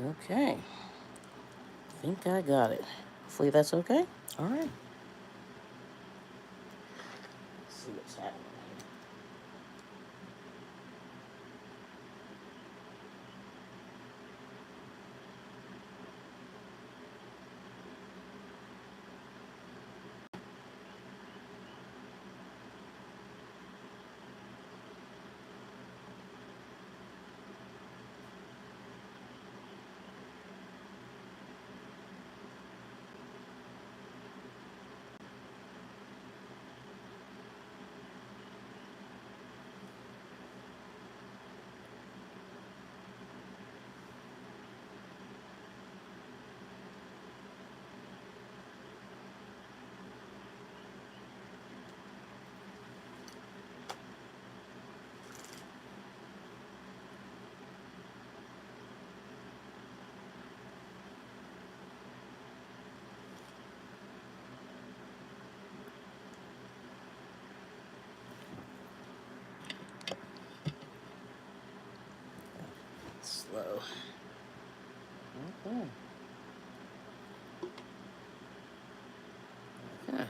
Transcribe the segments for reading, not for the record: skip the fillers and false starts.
Okay. I think I got it. Hopefully that's okay. All right. Let's see what's happening. Slow. Okay. Okay.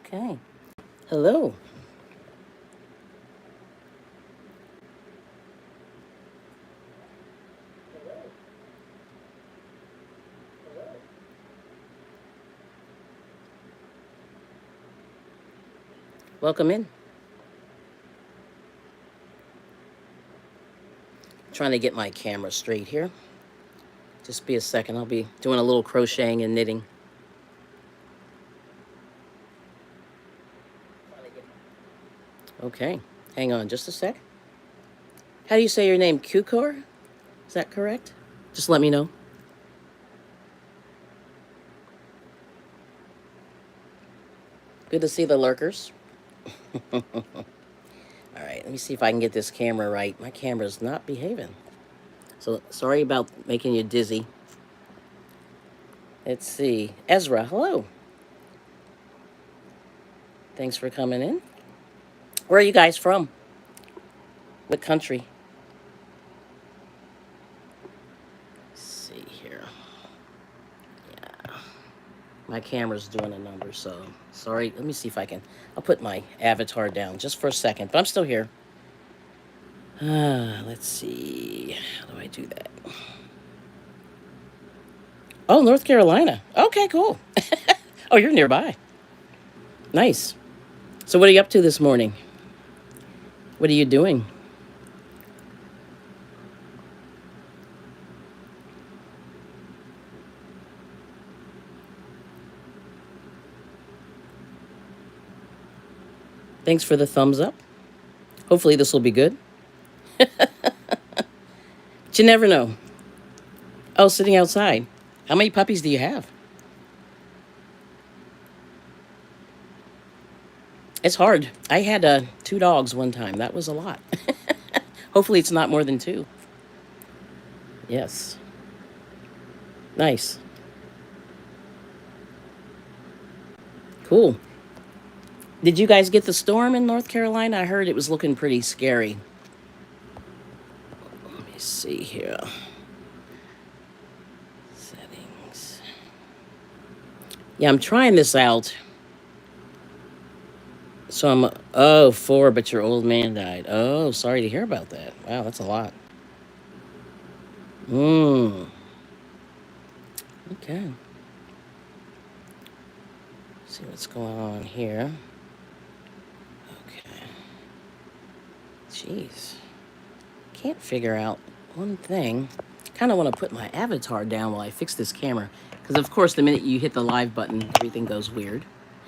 Okay. Hello. Welcome in. Trying to get my camera straight here. Just be a second. I'll be doing a little crocheting and knitting. Okay. Hang on just a sec. How do you say your name? Kukor? Is that correct? Just let me know. Good to see the lurkers. All right, let me see if I can get this camera right. My camera's not behaving. So sorry about making you dizzy. Let's see. Ezra, hello. Thanks for coming in. Where are you guys from? What country? Let's see here. Yeah. My camera's doing a number, so sorry. Let me see if I can. I'll put my avatar down just for a second, but I'm still here. Let's see. How do I do that? Oh, North Carolina. Okay, cool. Oh, you're nearby. Nice. So, what are you up to this morning? What are you doing? Thanks for the thumbs up. Hopefully, this will be good. But you never know. Oh, sitting outside. How many puppies do you have? It's hard. I had two dogs one time. That was a lot. Hopefully, it's not more than two. Yes. Nice. Cool. Did you guys get the storm in North Carolina? I heard it was looking pretty scary. Let me see here. Settings. Yeah, I'm trying this out. So So I'm, oh, 4, but your old man died. Oh, sorry to hear about that. Wow, that's a lot. Hmm. Okay. See what's going on here. Okay. Jeez. Can't figure out one thing. Kind of want to put my avatar down while I fix this camera. Because, of course, the minute you hit the live button, everything goes weird.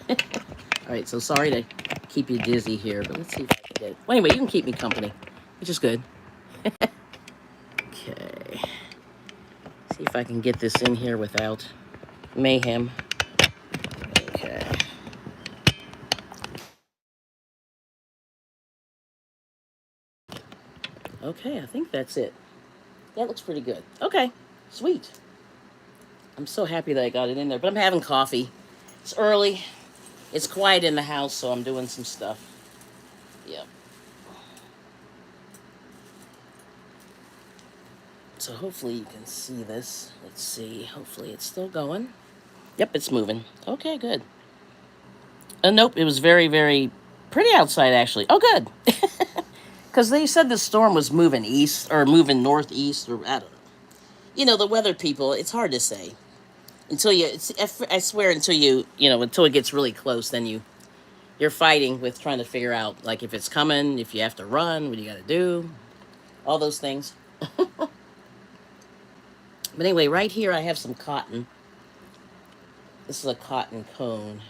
All right, so sorry to keep you dizzy here, but let's see if I can get it. Well, anyway, you can keep me company, which is good. Okay. See if I can get this in here without mayhem. Okay. Okay, I think that's it. That looks pretty good. Okay, sweet. I'm so happy that I got it in there, but I'm having coffee. It's early. It's quiet in the house, so I'm doing some stuff. Yep. So hopefully you can see this. Let's see. Hopefully it's still going. Yep, it's moving. Okay, good. Nope, it was very, very pretty outside, actually. Oh, good. Because they said the storm was moving east, or moving northeast, or I don't know. You know, the weather people, it's hard to say. Until you, I swear, until until it gets really close, then you're fighting with trying to figure out, like, if it's coming, if you have to run, what you got to do, all those things. But anyway, right here I have some cotton. This is a cotton cone.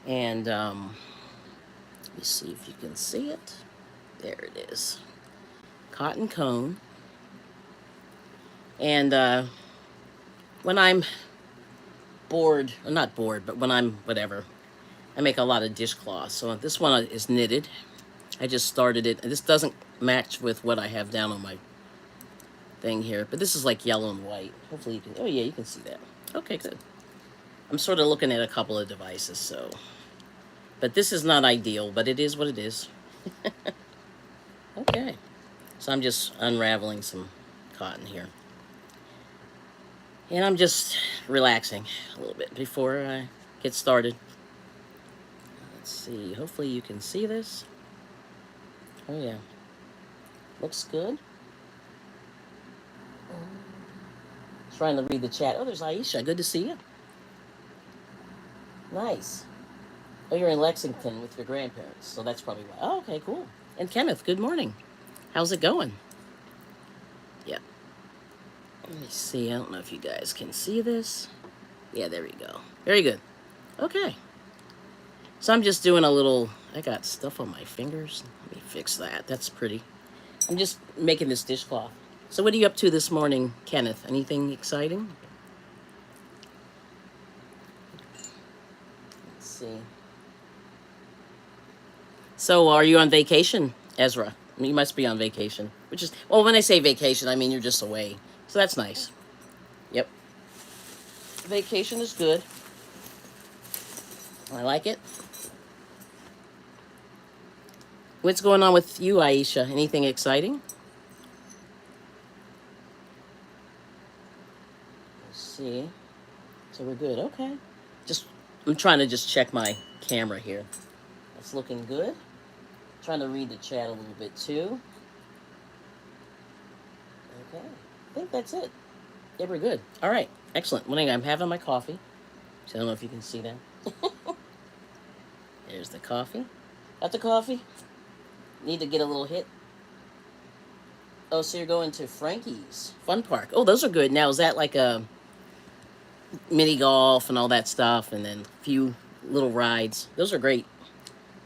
And let me see if you can see it. There it is. Cotton cone. And when I'm bored, or not bored, but when I'm whatever, I make a lot of dishcloths. So this one is knitted. I just started it. This doesn't match with what I have down on my thing here, but this is like yellow and white. Hopefully you can, oh yeah, you can see that. Okay, good. I'm sort of looking at a couple of devices, so. But this is not ideal, but it is what it is. Okay. So I'm just unraveling some cotton here. And I'm just relaxing a little bit before I get started. Let's see. Hopefully you can see this. Oh, yeah. Looks good. Trying to read the chat. Oh, there's Aisha. Good to see you. Nice. Oh, you're in Lexington with your grandparents, so that's probably why. Oh, okay, cool. And Kenneth, good morning. How's it going? Yeah. Let me see. I don't know if you guys can see this. Yeah, there we go. Very good. Okay. So I'm just doing a little, I got stuff on my fingers. Let me fix that. That's pretty. I'm just making this dishcloth. So what are you up to this morning, Kenneth? Anything exciting? Let's see. So are you on vacation, Ezra? You must be on vacation. Which is, well, when I say vacation, I mean you're just away. So that's nice. Yep. Vacation is good. I like it. What's going on with you, Aisha? Anything exciting? Let's see. So we're good. Okay. I'm trying to just check my camera here. It's looking good. Trying to read the chat a little bit too. Okay. I think that's it. Yeah, we're good. All right. Excellent. I'm having my coffee. So I don't know if you can see that. There's the coffee. Got the coffee. Need to get a little hit. Oh, so you're going to Frankie's Fun Park. Oh, those are good. Now, is that like a mini golf and all that stuff, and then a few little rides? Those are great.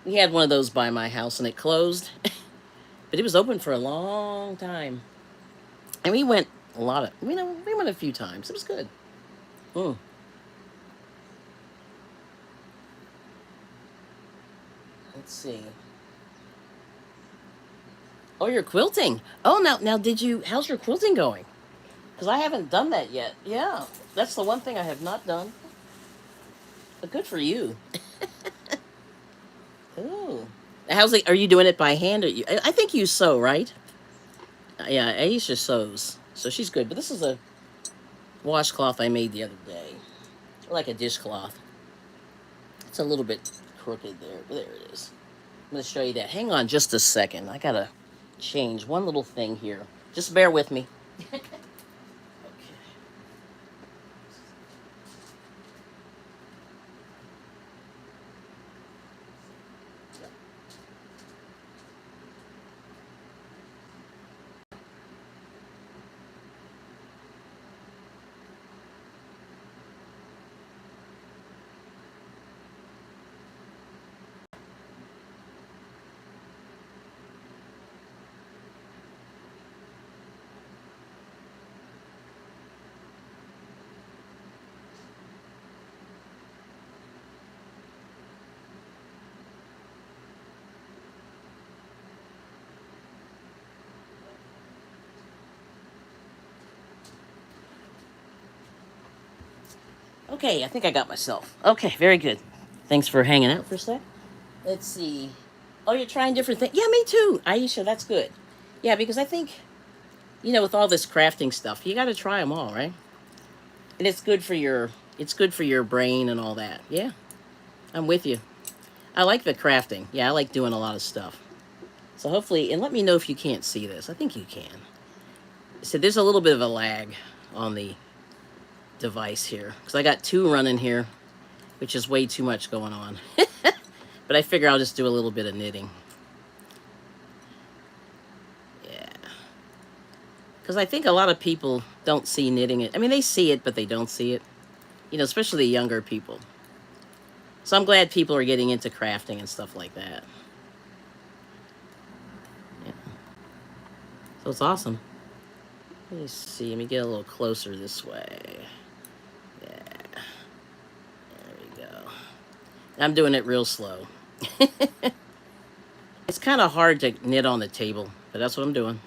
We had one of those by my house, and it closed. But it was open for a long time. And we went we went a few times. It was good. Mm. Let's see. Oh, you're quilting. Oh, now, how's your quilting going? Because I haven't done that yet. Yeah, that's the one thing I have not done. But good for you. Ooh. How's it? Are you doing it by hand? I think you sew, right? Yeah, Aisha sews, so she's good. But this is a washcloth I made the other day, like a dishcloth. It's a little bit crooked there. There it is. I'm going to show you that. Hang on just a second. I got to change one little thing here. Just bear with me. Okay. Okay, I think I got myself. Okay, very good. Thanks for hanging out for a sec. Let's see. Oh, you're trying different things? Yeah, me too. Aisha, that's good. Yeah, because I think, with all this crafting stuff, you got to try them all, right? And it's good for your brain and all that. Yeah, I'm with you. I like the crafting. Yeah, I like doing a lot of stuff. So hopefully, and let me know if you can't see this. I think you can. So there's a little bit of a lag on the device here because I got two running here, which is way too much going on. But I figure I'll just do a little bit of knitting. Yeah. Because I think a lot of people don't see knitting it. I mean, they see it, but they don't see it. Especially the younger people. So I'm glad people are getting into crafting and stuff like that. Yeah. So it's awesome. Let me see. Let me get a little closer this way. Yeah. There we go. I'm doing it real slow. It's kind of hard to knit on the table, but that's what I'm doing.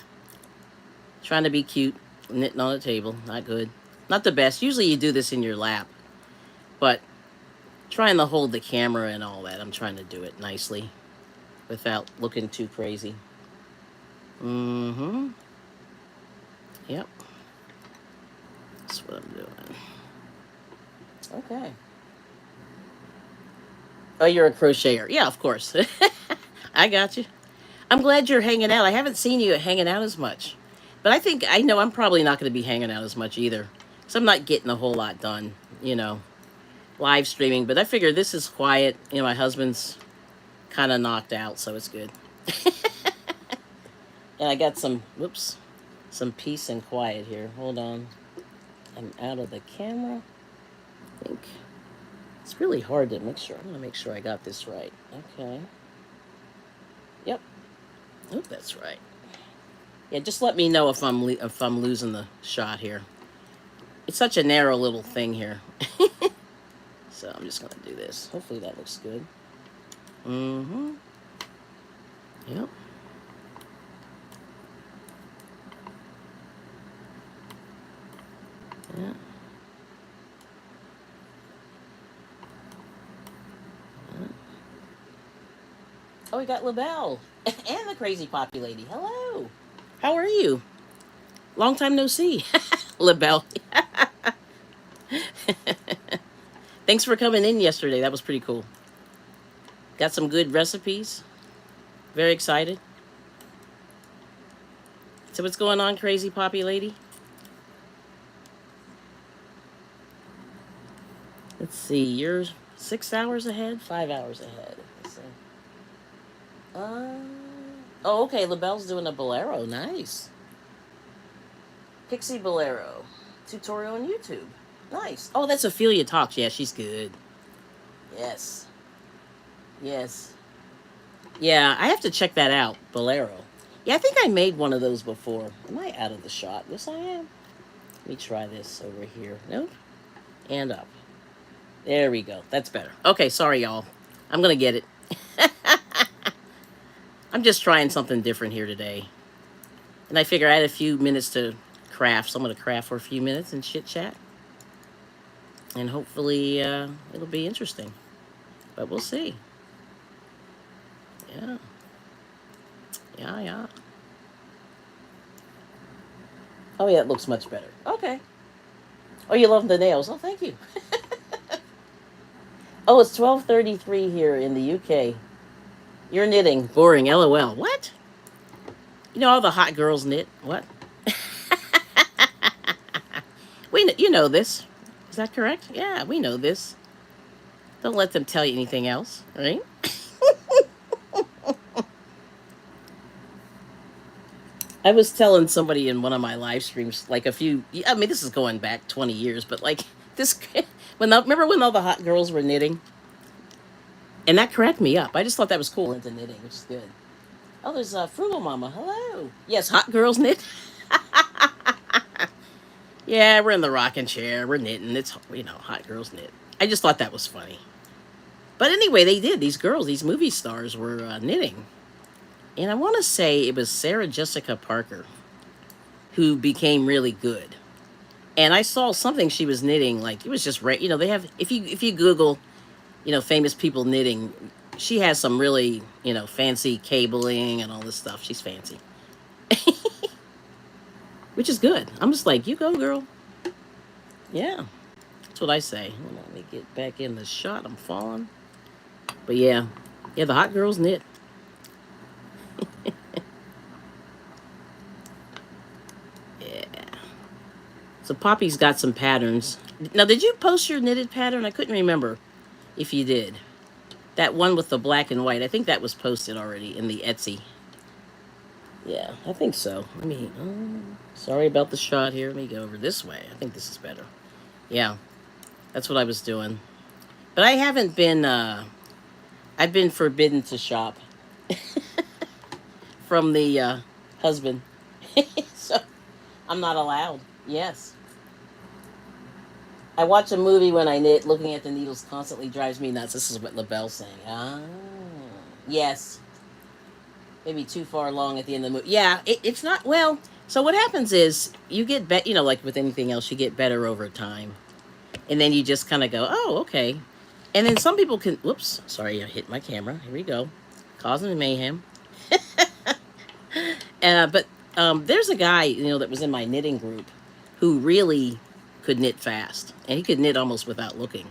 Trying to be cute, knitting on the table. Not good. Not the best. Usually you do this in your lap, but trying to hold the camera and all that, I'm trying to do it nicely without looking too crazy. Mm-hmm. Yep. That's what I'm doing. Okay. Oh, you're a crocheter. Yeah, of course. I got you. I'm glad you're hanging out. I haven't seen you hanging out as much. But I know I'm probably not going to be hanging out as much either. So I'm not getting a whole lot done, live streaming. But I figure this is quiet. My husband's kind of knocked out, so it's good. And I got some peace and quiet here. Hold on. I'm out of the camera. I think it's really hard to make sure. I'm going to make sure I got this right. Okay. Yep. Oh, that's right. Yeah, just let me know if I'm losing the shot here. It's such a narrow little thing here. So I'm just going to do this. Hopefully that looks good. Mm-hmm. Yep. Yeah. Oh, we got LaBelle and the Crazy Poppy Lady. Hello. How are you? Long time no see. LaBelle. Thanks for coming in yesterday. That was pretty cool. Got some good recipes. Very excited. So what's going on, Crazy Poppy Lady? Let's see. You're 6 hours ahead? 5 hours ahead. Let's see. Oh, okay. LaBelle's doing a bolero. Nice. Pixie Bolero. Tutorial on YouTube. Nice. Oh, that's Ophelia Talks. Yeah, she's good. Yes. Yes. Yeah, I have to check that out. Bolero. Yeah, I think I made one of those before. Am I out of the shot? Yes, I am. Let me try this over here. Nope. And up. There we go. That's better. Okay, sorry, y'all. I'm going to get it. I'm just trying something different here today. And I figure I had a few minutes to craft, so I'm going to craft for a few minutes and chit-chat. And hopefully it'll be interesting. But we'll see. Yeah. Yeah. Oh, yeah, it looks much better. Okay. Oh, you love the nails. Oh, thank you. Oh, it's 12:33 here in the UK. You're knitting. Boring. LOL. What? You know all the hot girls knit. What? You know this. Is that correct? Yeah, we know this. Don't let them tell you anything else, right? I was telling somebody in one of my live streams, like a few. I mean, this is going back 20 years, but like this, remember when all the hot girls were knitting, and that cracked me up. I just thought that was cool into knitting, which is good. Oh, there's Frugal Mama. Hello. Yes, hot girls knit. Yeah, we're in the rocking chair. We're knitting. It's hot girls knit. I just thought that was funny. But anyway, they did. These girls, these movie stars, were knitting, and I want to say it was Sarah Jessica Parker who became really good. And I saw something she was knitting, like it was just right. They have if you Google, famous people knitting, she has some really fancy cabling and all this stuff. She's fancy, which is good. I'm just like, you go, girl. Yeah, that's what I say. Hold on, let me get back in the shot. I'm falling, but yeah, the hot girls knit. Yeah. So Poppy's got some patterns. Now, did you post your knitted pattern? I couldn't remember if you did. That one with the black and white, I think that was posted already in the Etsy. Yeah, I think so. Let me, sorry about the shot here. Let me go over this way. I think this is better. Yeah, that's what I was doing. But I haven't been, I've been forbidden to shop from the husband. So I'm not allowed. Yes. I watch a movie when I knit. Looking at the needles constantly drives me nuts. This is what LaBelle's saying. Ah, yes. Maybe too far along at the end of the movie. Yeah, it's not, well, so what happens is you get better, like with anything else, you get better over time. And then you just kind of go, oh, okay. And then some people can, whoops, sorry, I hit my camera. Here we go. Causing mayhem. But there's a guy, that was in my knitting group who really could knit fast. And he could knit almost without looking.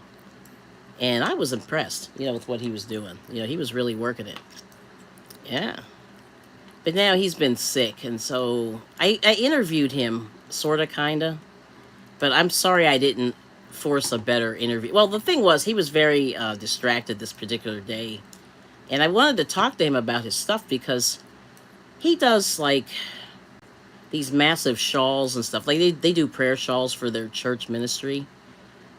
And I was impressed, with what he was doing. He was really working it. Yeah. But now he's been sick, and so I interviewed him, sort of, kind of. But I'm sorry I didn't force a better interview. Well, the thing was, he was very distracted this particular day. And I wanted to talk to him about his stuff because he does, like, these massive shawls and stuff. Like, they do prayer shawls for their church ministry.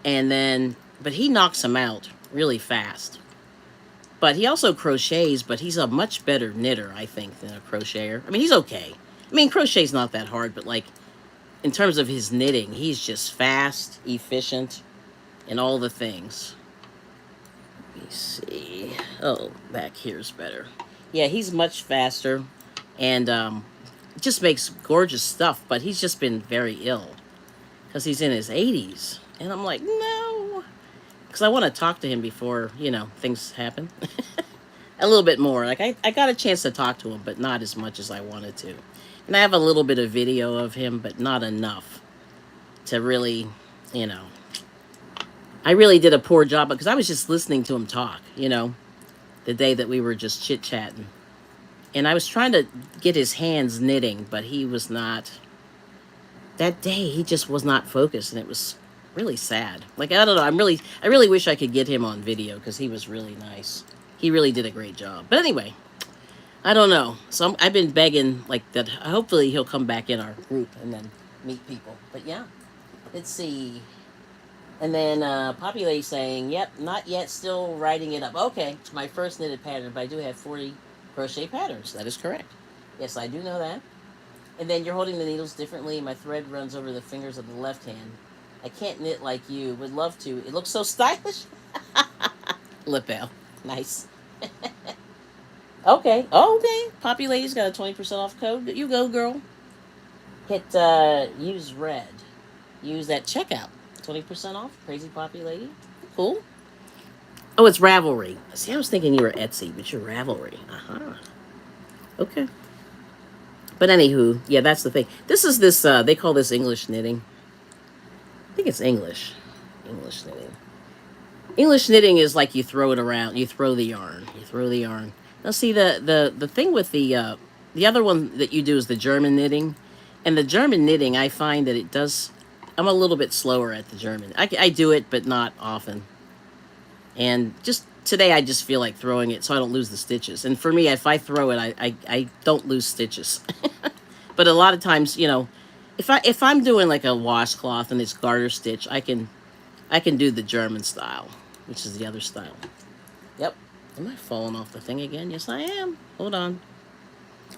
And then, but he knocks them out really fast. But he also crochets, but he's a much better knitter, I think, than a crocheter. I mean, he's okay. I mean, crochet's not that hard, but, like, in terms of his knitting, he's just fast, efficient, and all the things. Let me see. Oh, back here's better. Yeah, he's much faster, and just makes gorgeous stuff, but he's just been very ill because he's in his 80s. And I'm like, no. Because I want to talk to him before, things happen. A little bit more. Like, I got a chance to talk to him, but not as much as I wanted to. And I have a little bit of video of him, but not enough to really, I really did a poor job because I was just listening to him talk, the day that we were just chit-chatting. And I was trying to get his hands knitting, but he was not, that day, he just was not focused, and it was really sad. Like, I don't know, I really wish I could get him on video because he was really nice. He really did a great job. But anyway, I don't know. So I've been begging, like, that hopefully he'll come back in our group and then meet people. But yeah, let's see. And then Poppy Lady saying, yep, not yet, still writing it up. Okay, it's my first knitted pattern, but I do have 40 crochet patterns. That is correct. Yes, I do know that. And then you're holding the needles differently. My thread runs over the fingers of the left hand. I can't knit like you. Would love to. It looks so stylish. Lapel. Nice. Okay. Oh, okay. Poppy Lady's got a 20% off code. You go, girl. Hit use red. Use that checkout. 20% off. Crazy Poppy Lady. Cool. Oh, it's Ravelry. See, I was thinking you were Etsy, but you're Ravelry. Uh-huh. Okay. But anywho, yeah, that's the thing. This is this, they call this English knitting. I think it's English knitting. English knitting is like you throw it around, you throw the yarn, you throw the yarn. Now, see the thing with the other one that you do is the German knitting, and the German knitting I find that it does. I'm a little bit slower at the German. I do it, but not often. And just today, I just feel like throwing it so I don't lose the stitches. And for me, if I throw it, I don't lose stitches. But a lot of times, if I'm doing like a washcloth and it's garter stitch, I can do the German style, which is the other style. Yep. Am I falling off the thing again? Yes, I am. Hold on.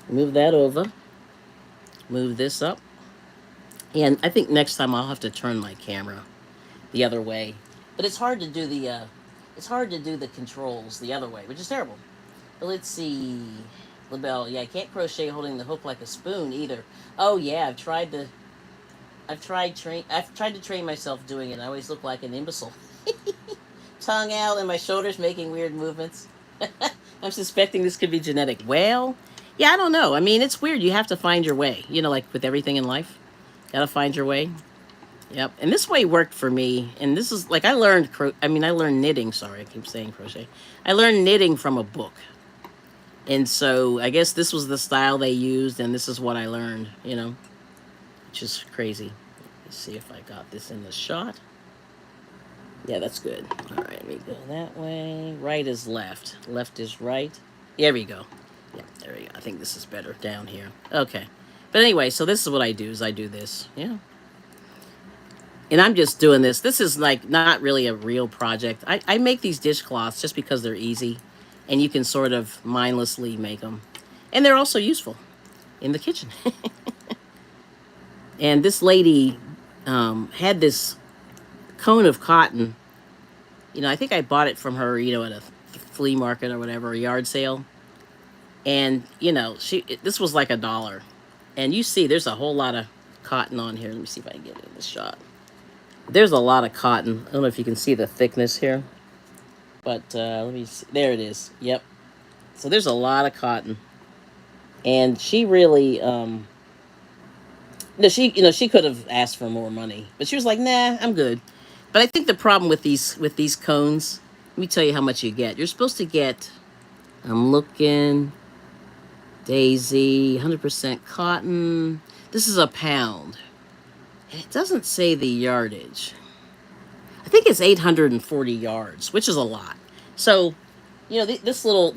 Move that over. Move this up. And I think next time I'll have to turn my camera the other way. But it's hard to do the controls the other way, which is terrible. But let's see. LaBelle, yeah, I can't crochet holding the hook like a spoon either. Oh yeah, I've tried to train myself doing it. I always look like an imbecile. Tongue out and my shoulders making weird movements. I'm suspecting this could be genetic. Well, yeah, I don't know. I mean, it's weird. You have to find your way. Like with everything in life, gotta find your way. Yep. And this way worked for me. And this is like I learned knitting. Sorry, I keep saying crochet. I learned knitting from a book. And so I guess this was the style they used, and this is what I learned. Which is crazy. Let's see if I got this in the shot. Yeah, that's good. All right, let me go that way. Right is left. Left is right. There we go. Yeah, there we go. I think this is better down here. Okay. But anyway, so this is what I do, is I do this. Yeah. And I'm just doing this. This is like not really a real project. I make these dishcloths just because they're easy and you can sort of mindlessly make them. And they're also useful in the kitchen. And this lady had this cone of cotton. I think I bought it from her, at a flea market or whatever, a yard sale. And, this was like $1. And you see, there's a whole lot of cotton on here. Let me see if I can get it in the shot. There's a lot of cotton. I don't know if you can see the thickness here. But let me see. There it is. Yep. So there's a lot of cotton. And she really, she could have asked for more money. But she was like, nah, I'm good. But I think the problem with these cones, let me tell you how much you get. You're supposed to get, I'm looking, Daisy, 100% cotton. This is a pound. And it doesn't say the yardage. I think it's 840 yards, which is a lot. So, this little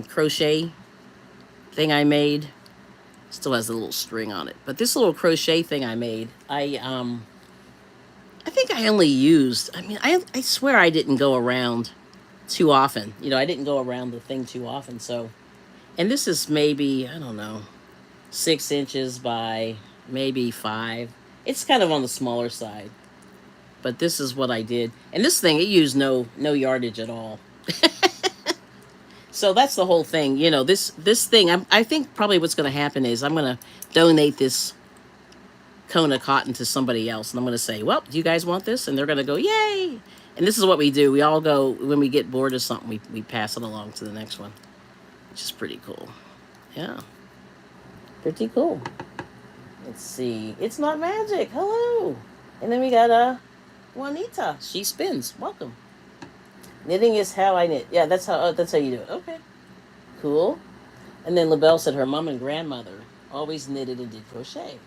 crochet thing I made still has a little string on it. But this little crochet thing I made, I think I only used. I mean, I swear I didn't go around too often. I didn't go around the thing too often. So, and this is maybe, I don't know, 6 inches by maybe 5. It's kind of on the smaller side. But this is what I did. And this thing, it used no yardage at all. So that's the whole thing. This thing, I think probably what's going to happen is I'm going to donate this cone of cotton to somebody else. And I'm going to say, well, do you guys want this? And they're going to go, yay. And this is what we do. We all go, when we get bored of something, we pass it along to the next one, which is pretty cool. Yeah. Pretty cool. Let's see. It's not magic. Hello. And then we got Juanita. She spins. Welcome. Knitting is how I knit. Yeah, that's how you do it. Okay. Cool. And then LaBelle said her mom and grandmother always knitted and did crochet.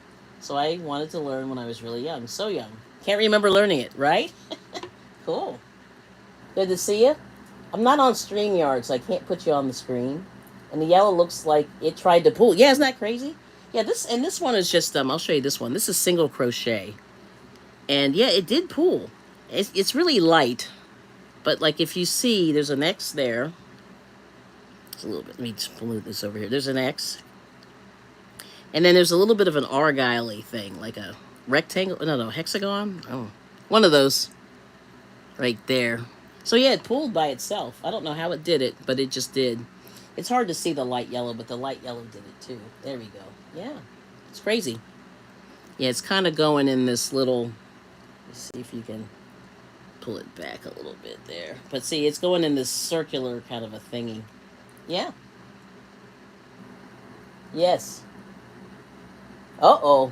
So I wanted to learn when I was really young. So young. Can't remember learning it, right? Cool. Good to see you. I'm not on StreamYard, so I can't put you on the screen. And the yellow looks like it tried to pull. Yeah, isn't that crazy? Yeah, this one is just, I'll show you this one. This is single crochet. And yeah, it did pull. It's really light. But like if you see, there's an X there. It's a little bit, let me just move this over here. There's an X. And then there's a little bit of an argyle-y thing, like a rectangle, no, hexagon. Oh, one of those right there. So yeah, it pulled by itself. I don't know how it did it, but it just did. It's hard to see the light yellow, but the light yellow did it too. There we go. Yeah, it's crazy. Yeah, it's kind of going in this little, let's see if you can pull it back a little bit there. But see, it's going in this circular kind of a thingy. Yeah. Yes. Uh-oh.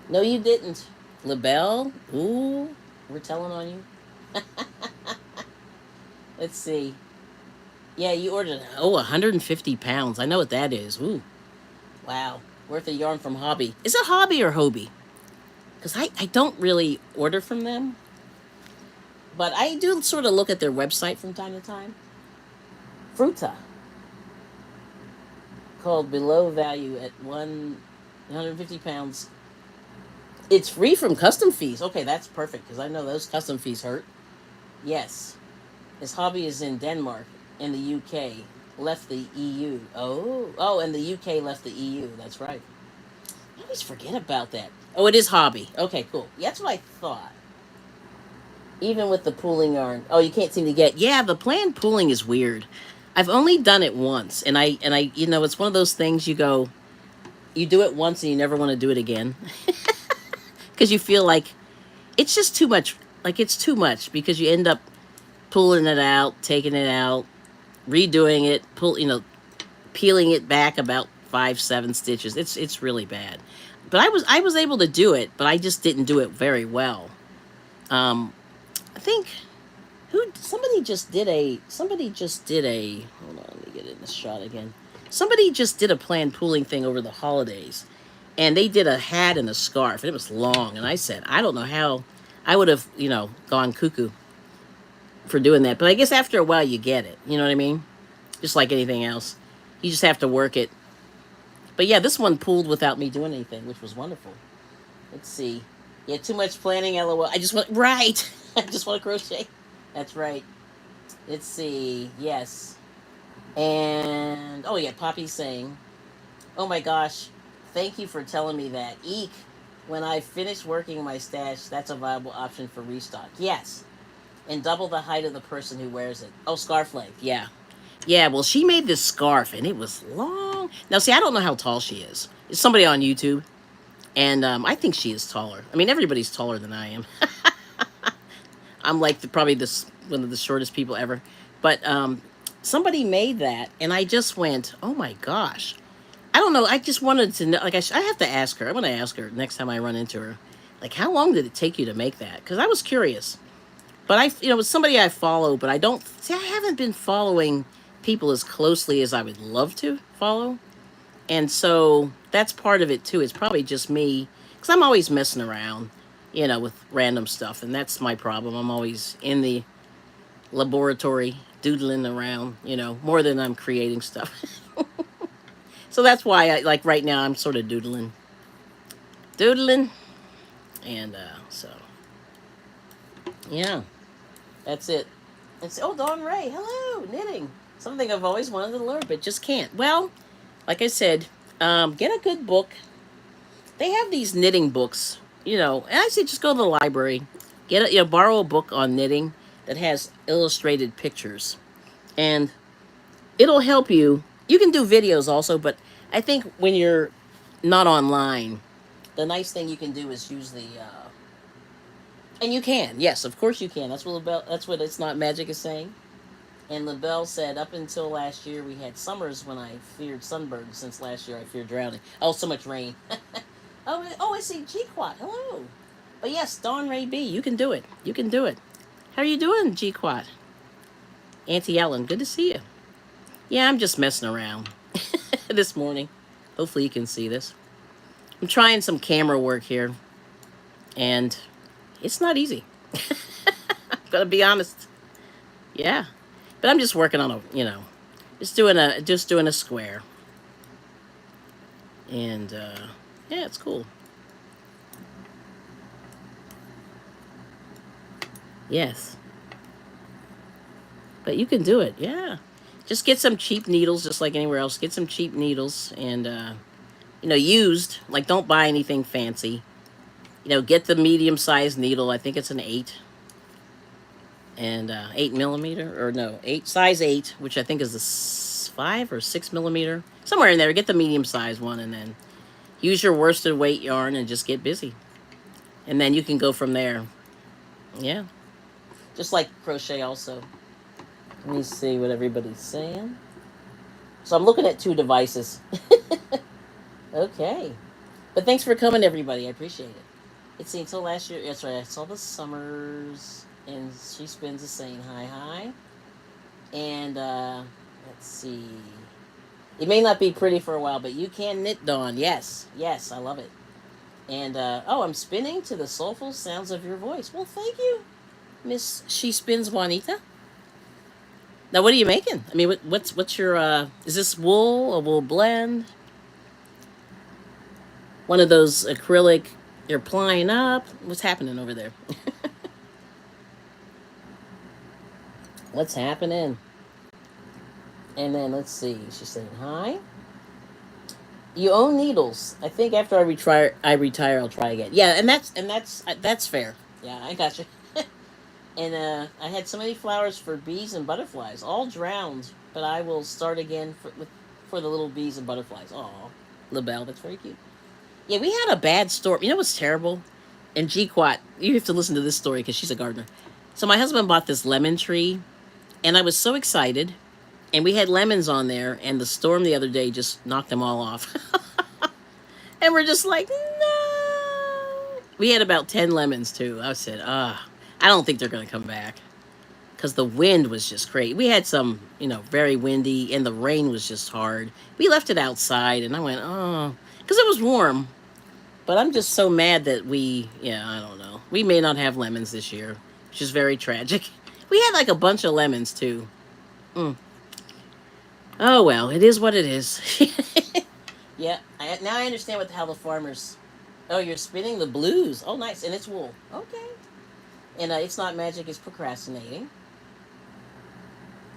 No, you didn't. LaBelle? Ooh, we're telling on you. Let's see. Yeah, you ordered, 150 pounds. I know what that is. Ooh, wow. Worth of yarn from Hobby. Is it Hobby or Hobie? Because I don't really order from them. But I do sort of look at their website from time to time. Fruta, called Below Value at 150 pounds. It's free from custom fees. Okay, that's perfect because I know those custom fees hurt. Yes. His hobby is in Denmark and the UK. Left the EU. Oh, and the UK left the EU. That's right. I always forget about that. Oh, it is hobby. Okay, cool. Yeah, that's what I thought. Even with the pooling yarn. Oh, you can't seem to get. Yeah, the planned pooling is weird. I've only done it once, and I, it's one of those things you go, you do it once and you never want to do it again, because you feel like it's just too much. Like it's too much because you end up pulling it out, taking it out, redoing it, peeling it back about 5-7 stitches. It's really bad. But I was able to do it, but I just didn't do it very well. I think somebody just did a hold on, let me get in this shot again. Somebody just did a planned pooling thing over the holidays, and they did a hat and a scarf, and it was long. And I said, I don't know how I would have gone cuckoo for doing that, but I guess after a while you get it. You know what I mean? Just like anything else, you just have to work it. But yeah, this one pooled without me doing anything, which was wonderful. Let's see. Yeah, too much planning, lol. I just want, right. I just want to crochet. That's right. Let's see. Yes. And, oh yeah, Poppy's saying, oh my gosh, thank you for telling me that. Eek. When I finish working my stash, that's a viable option for restock. Yes. And double the height of the person who wears it. Oh, scarf length. Yeah. Yeah, well, she made this scarf, and it was long. Now, see, I don't know how tall she is. It's somebody on YouTube, and I think she is taller. I mean, everybody's taller than I am. I'm like probably one of the shortest people ever. But somebody made that, and I just went, oh my gosh. I don't know. I just wanted to know. Like, I have to ask her. I'm going to ask her next time I run into her. Like, how long did it take you to make that? Because I was curious. But it's somebody I follow, but I don't, see, I haven't been following people as closely as I would love to follow. And so that's part of it too. It's probably just me, because I'm always messing around, with random stuff. And that's my problem. I'm always in the laboratory doodling around, more than I'm creating stuff. So that's why like right now I'm sort of doodling. And so, yeah, that's it. It's, oh, Dawn Ray, hello, knitting. Something I've always wanted to learn, but just can't. Well, like I said, get a good book. They have these knitting books, and I say just go to the library, borrow a book on knitting that has illustrated pictures, and it'll help you. You can do videos also, but I think when you're not online, the nice thing you can do is use the. And you can, yes, of course you can. That's what It's Not Magic is saying. And LaBelle said, up until last year, we had summers when I feared sunburn. Since last year, I feared drowning. Oh, so much rain. I see G-Quat. Hello. But yes, Dawn Ray B, you can do it. You can do it. How are you doing, G-Quat? Auntie Ellen, good to see you. Yeah, I'm just messing around this morning. Hopefully you can see this. I'm trying some camera work here, and it's not easy. I'm going to be honest. Yeah. But I'm just working on just doing a square. And yeah, it's cool. Yes. But you can do it. Yeah. Just get some cheap needles, just like anywhere else. Get some cheap needles and used. Like, don't buy anything fancy. Get the medium-sized needle. I think it's an 8. And 8mm, or no, size 8, which I think is the 5 or 6mm, somewhere in there. Get the medium-sized one, and then use your worsted weight yarn and just get busy, and then you can go from there. Yeah, just like crochet also. Let me see what everybody's saying. So I'm looking at 2 devices. Okay, but thanks for coming, everybody. I appreciate it. It's until last year. That's right. I saw the summers. And she spins a saying, hi, hi. And let's see. It may not be pretty for a while, but you can knit, Dawn. Yes, yes, I love it. And oh, I'm spinning to the soulful sounds of your voice. Well, thank you, Miss She Spins Juanita. Now, what are you making? I mean, what's your is this wool, a wool blend? One of those acrylic you're plying up? What's happening over there? What's happening? And then let's see. She's saying hi. You own needles. I think after I retire, I'll try again. Yeah, and that's fair. Yeah, I got you. And I had so many flowers for bees and butterflies, all drowned. But I will start again for the little bees and butterflies. Oh, LaBelle, that's very cute. Yeah, we had a bad storm. You know what's terrible? And G-Quat, you have to listen to this story because she's a gardener. So my husband bought this lemon tree, and I was so excited. And we had lemons on there, and the storm the other day just knocked them all off. And we're just like, no. We had about 10 lemons, too. I said, I don't think they're going to come back. Because the wind was just crazy. We had some, very windy, and the rain was just hard. We left it outside, and I went, oh, because it was warm. But I'm just so mad that I don't know. We may not have lemons this year, which is very tragic. We had like a bunch of lemons, too. Mm. Oh, well, it is what it is. Yeah, now I understand how the farmers. Oh, you're spinning the blues. Oh, nice. And it's wool. Okay. And it's not magic, it's procrastinating.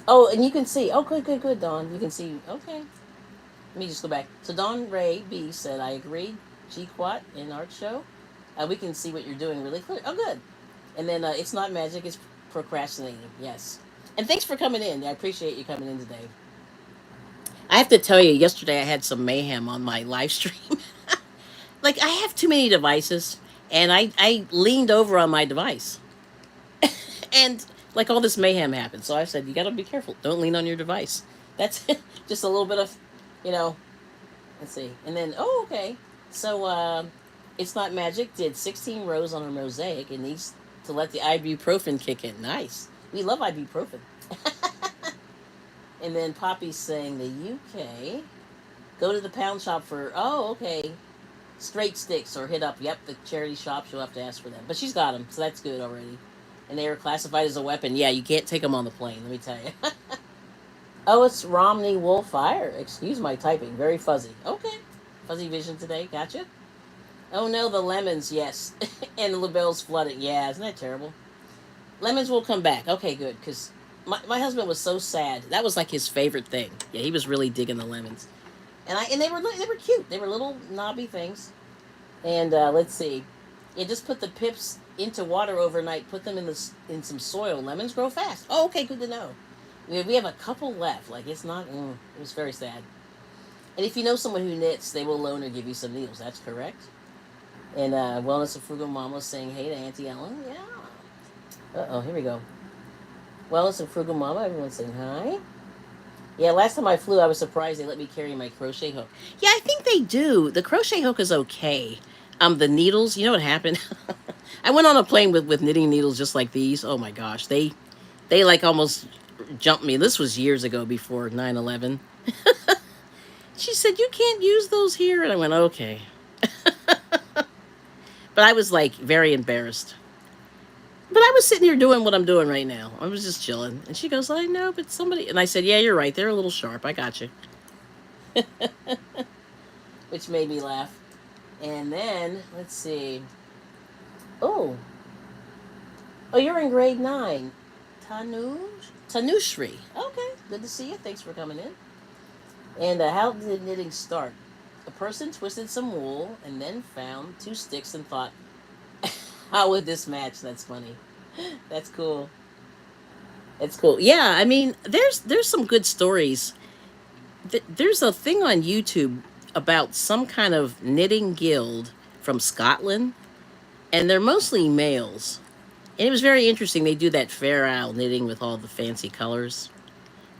Oh, and you can see. Oh, good, good, good, Dawn. You can see. Okay. Let me just go back. So Dawn Ray B said, I agreed. G-Quat in Art Show. We can see what you're doing really clear. Oh, good. And then it's not magic, it's procrastinating. Yes. And thanks for coming in. I appreciate you coming in today. I have to tell you, yesterday I had some mayhem on my live stream. Like, I have too many devices, and I leaned over on my device. And, like, all this mayhem happened. So I said, you got to be careful. Don't lean on your device. That's just a little bit of, you know, let's see. And then, oh, okay. So, It's Not Magic did 16 rows on a mosaic and needs to let the ibuprofen kick in. Nice. We love ibuprofen. And then Poppy's saying the UK. Go to the pound shop for, oh, okay, straight sticks or hit up, yep, the charity shop. She'll have to ask for them. But she's got them, so that's good already. And they were classified as a weapon. Yeah, you can't take them on the plane, let me tell you. Oh, it's Romney Wolf Fire. Excuse my typing. Very fuzzy. Okay. Fuzzy vision today. Gotcha. Oh no, the lemons, yes. And the LaBelle's flooding. Yeah, isn't that terrible? Lemons will come back. Okay, good. Because my husband was so sad. That was like his favorite thing. Yeah, he was really digging the lemons. And they were cute. They were little knobby things. And let's see. You just put the pips into water overnight. Put them in some soil. Lemons grow fast. Oh, okay, good to know. We have a couple left. Like, it's not. It was very sad. And if you know someone who knits, they will loan or give you some needles. That's correct. And Wellness of Frugal Mama saying hey to Auntie Ellen. Yeah. Uh oh, here we go. Wellness of Frugal Mama. Everyone's saying hi. Yeah, last time I flew, I was surprised they let me carry my crochet hook. Yeah, I think they do. The crochet hook is okay. The needles, you know what happened? I went on a plane with knitting needles just like these. Oh my gosh, they like almost jumped me. This was years ago before 9/11. She said, you can't use those here. And I went, okay. But I was like very embarrassed. But I was sitting here doing what I'm doing right now. I was just chilling. And she goes, I know, but somebody. And I said, yeah, you're right. They're a little sharp. I got you. Which made me laugh. And then, let's see. Oh. Oh, you're in grade 9. Tanushri. Okay. Good to see you. Thanks for coming in. And how did knitting start? A person twisted some wool and then found 2 sticks and thought, how would this match? That's funny. That's cool. It's cool. Yeah, I mean, there's some good stories. There's a thing on YouTube about some kind of knitting guild from Scotland, and they're mostly males. And it was very interesting. They do that Fair Isle knitting with all the fancy colors,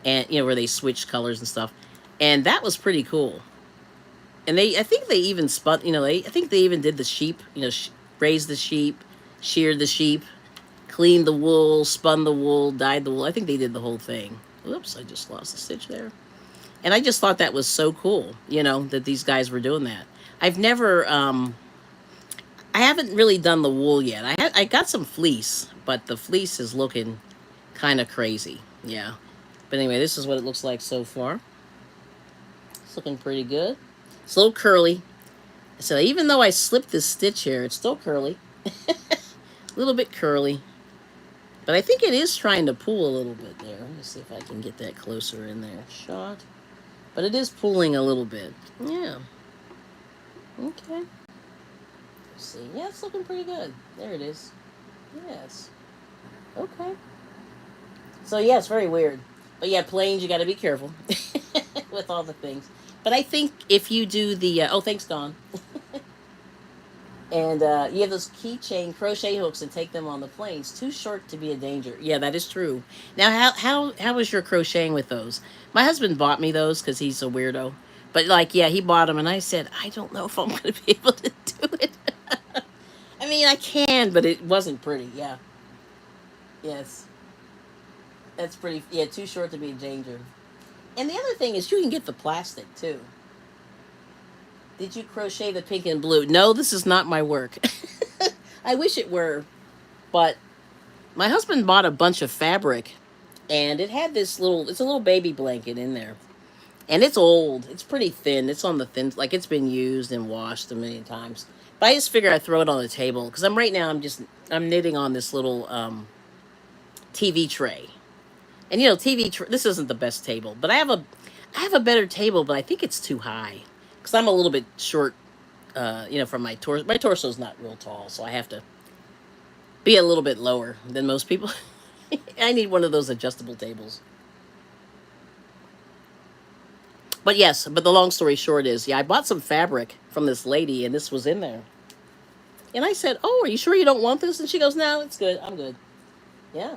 and where they switch colors and stuff, and that was pretty cool. And I think they even spun, I think they even did the sheep, raised the sheep, sheared the sheep, cleaned the wool, spun the wool, dyed the wool. I think they did the whole thing. Oops, I just lost a stitch there. And I just thought that was so cool, you know, that these guys were doing that. I've never, I haven't really done the wool yet. I got some fleece, but the fleece is looking kind of crazy. Yeah. But anyway, this is what it looks like so far. It's looking pretty good. It's a little curly. So even though I slipped this stitch here, it's still curly. A little bit curly. But I think it is trying to pull a little bit there. Let me see if I can get that closer in there. Shot. But it is pulling a little bit. Yeah. Okay. Let's see. Yeah, it's looking pretty good. There it is. Yes. Okay. So yeah, it's very weird. But yeah, planes, you got to be careful with all the things. But I think if you do the oh, thanks, Dawn. And you have those keychain crochet hooks and take them on the planes. Too short to be a danger. Yeah, that is true. Now, how was your crocheting with those? My husband bought me those because he's a weirdo. But like, yeah, he bought them, and I said, I don't know if I'm going to be able to do it. I mean, I can, but it wasn't pretty. Yeah. Yes. That's pretty. Yeah, too short to be a danger. And the other thing is, you can get the plastic too. Did you crochet the pink and blue? No, this is not my work. I wish it were, but my husband bought a bunch of fabric, and it had this little. It's a little baby blanket in there, and it's old. It's pretty thin. It's on the thin, like it's been used and washed a million times. But I just figure I throw it on the table because I'm right now. I'm knitting on this little TV tray. And you know, this isn't the best table, but I have a better table, but I think it's too high because I'm a little bit short. You know, from my torso. My torso's not real tall, so I have to be a little bit lower than most people. I need one of those adjustable tables. But yes, but the long story short is, yeah, I bought some fabric from this lady, and this was in there. And I said, "Oh, are you sure you don't want this?" And she goes, "No, it's good. I'm good." Yeah.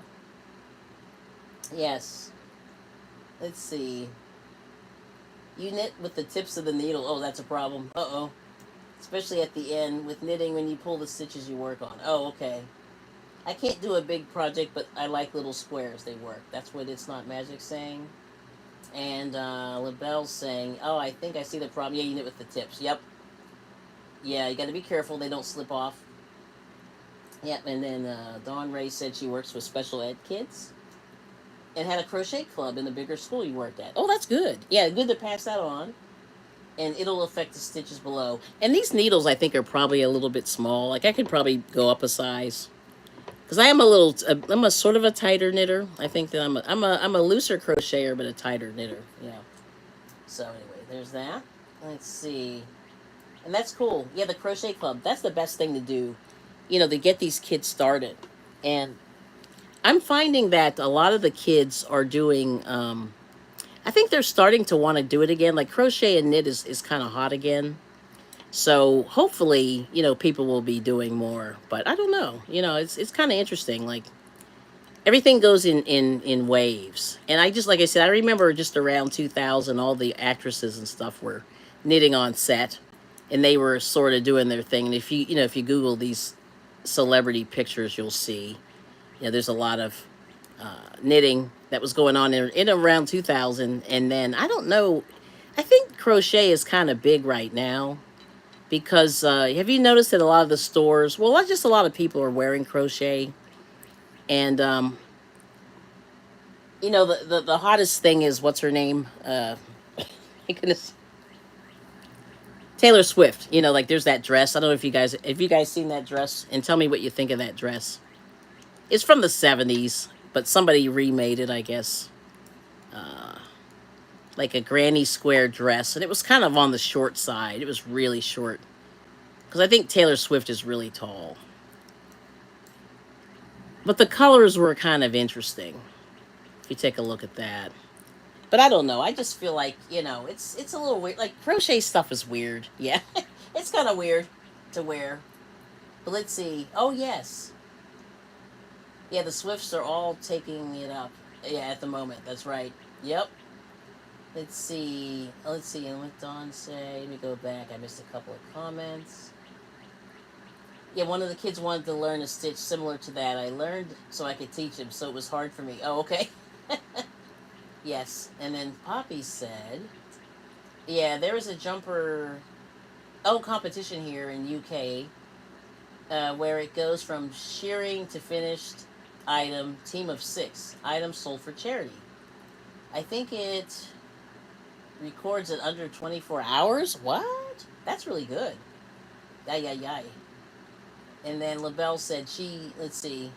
Yes. Let's see. You knit with the tips of the needle. Oh, that's a problem. Uh-oh. Especially at the end with knitting when you pull the stitches you work on. Oh, okay. I can't do a big project, but I like little squares. They work. That's what It's Not Magic saying. And LaBelle's saying, oh, I think I see the problem. Yeah, you knit with the tips. Yep. Yeah, you got to be careful. They don't slip off. Yep. And then Dawn Ray said she works with special ed kids and had a crochet club in the bigger school you worked at. Oh, that's good. Yeah, good to pass that on. And it'll affect the stitches below. And these needles, I think, are probably a little bit small. Like, I could probably go up a size. Because I'm a sort of a tighter knitter. I think that I'm a looser crocheter, but a tighter knitter. Yeah. So anyway, there's that. Let's see. And that's cool. Yeah, the crochet club. That's the best thing to do, you know, to get these kids started. And I'm finding that a lot of the kids are doing, I think they're starting to want to do it again. Like crochet and knit is kind of hot again. So hopefully, you know, people will be doing more. But I don't know. You know, it's kind of interesting. Like everything goes in waves. And I just, like I said, I remember just around 2000, all the actresses and stuff were knitting on set, and they were sort of doing their thing. And if you Google these celebrity pictures, you'll see, you know, there's a lot of knitting that was going on in around 2000. And then I don't know, I think crochet is kind of big right now because have you noticed that a lot of the stores, well, not just a lot of people are wearing crochet, and you know, the hottest thing is, what's her name? My goodness, Taylor Swift. You know, like there's that dress. I don't know if you guys seen that dress, and tell me what you think of that dress. It's from the 70s, but somebody remade it, I guess. Uh, like a granny square dress, and it was kind of on the short side. It was really short because I think Taylor Swift is really tall. But the colors were kind of interesting. If you take a look at that. But I don't know. I just feel like, you know, it's a little weird. Like crochet stuff is weird. Yeah. It's kind of weird to wear. But let's see. Oh, yes. Yeah, the Swifts are all taking it up. Yeah, at the moment. That's right. Yep. Let's see. Let's see. And what Dawn say? Let me go back. I missed a couple of comments. Yeah, one of the kids wanted to learn a stitch similar to that. I learned so I could teach him, so it was hard for me. Oh, okay. Yes. And then Poppy said, yeah, there was a jumper, oh, competition here in UK where it goes from shearing to finished item, team of 6. Items sold for charity. I think it records it under 24 hours. What? That's really good. Ay, ay, ay. And then LaBelle said let's see,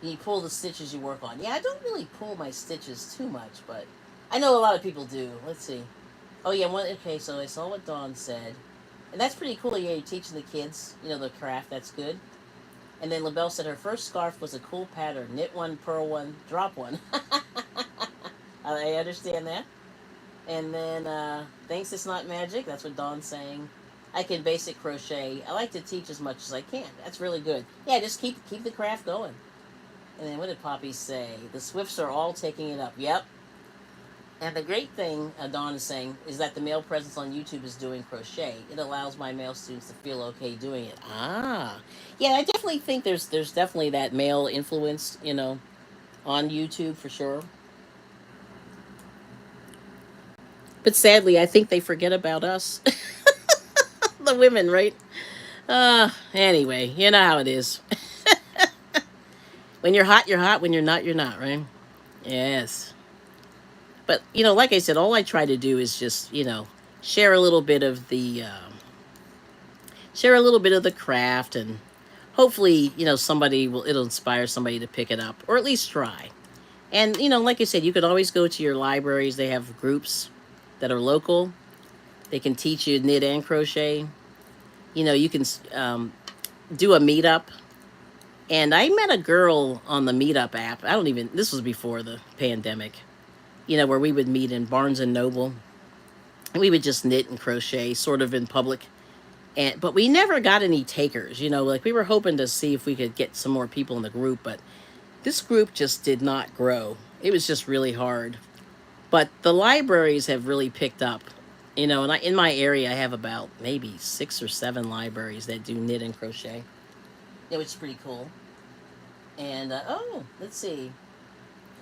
you pull the stitches you work on. Yeah, I don't really pull my stitches too much, but I know a lot of people do. Let's see. Oh, yeah, okay, so I saw what Dawn said. And that's pretty cool. Yeah, you're teaching the kids, the craft. That's good. And then LaBelle said her first scarf was a cool pattern. Knit one, purl one, drop one. I understand that. And then, thanks, it's not magic. That's what Dawn's saying. I can basic crochet. I like to teach as much as I can. That's really good. Yeah, just keep the craft going. And then what did Poppy say? The Swifts are all taking it up. Yep. And the great thing, Dawn is saying, is that the male presence on YouTube is doing crochet. It allows my male students to feel okay doing it. Ah. Yeah, I definitely think there's definitely that male influence, on YouTube for sure. But sadly, I think they forget about us. The women, right? Anyway, you know how it is. When you're hot, you're hot. When you're not, you're not, right? Yes. But, like I said, all I try to do is just, share a little bit of the craft, and hopefully, it'll inspire somebody to pick it up or at least try. And, like I said, you could always go to your libraries. They have groups that are local. They can teach you knit and crochet. You can do a meetup. And I met a girl on the meetup app. This was before the pandemic, where we would meet in Barnes and Noble. And we would just knit and crochet sort of in public. But we never got any takers, like we were hoping to see if we could get some more people in the group, but this group just did not grow. It was just really hard. But the libraries have really picked up, and in my area, I have about maybe 6 or 7 libraries that do knit and crochet. Which is pretty cool. And, let's see.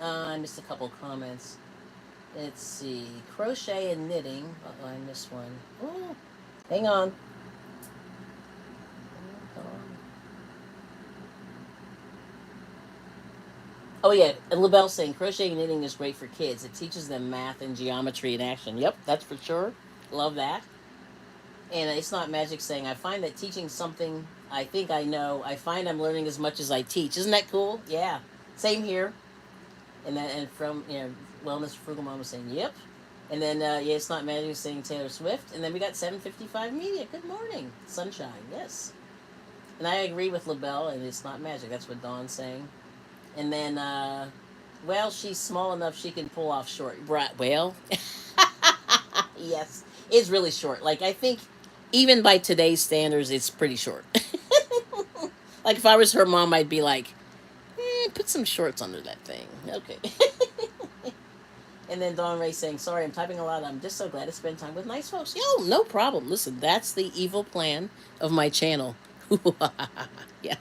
I missed a couple comments. Let's see. Crochet and knitting. Uh-oh, I missed one. Oh, hang on. Oh, yeah. And LaBelle saying crochet and knitting is great for kids. It teaches them math and geometry in action. Yep, that's for sure. Love that. And it's not magic saying, I find that teaching something I think I know, I find I'm learning as much as I teach. Isn't that cool? Yeah. Same here. And from, Wellness Frugal Mama saying, yep. And then, yeah, it's not magic saying Taylor Swift. And then we got 755 Media. Good morning. Sunshine. Yes. And I agree with LaBelle, and it's not magic. That's what Dawn's saying. And then, well, she's small enough she can pull off short. Well, yes, it's really short. Like, I think even by today's standards, it's pretty short. Like, if I was her mom, I'd be like, put some shorts under that thing. Okay. And then Dawn Ray saying, sorry, I'm typing a lot. I'm just so glad to spend time with nice folks. Yo, no problem. Listen, that's the evil plan of my channel. Yeah.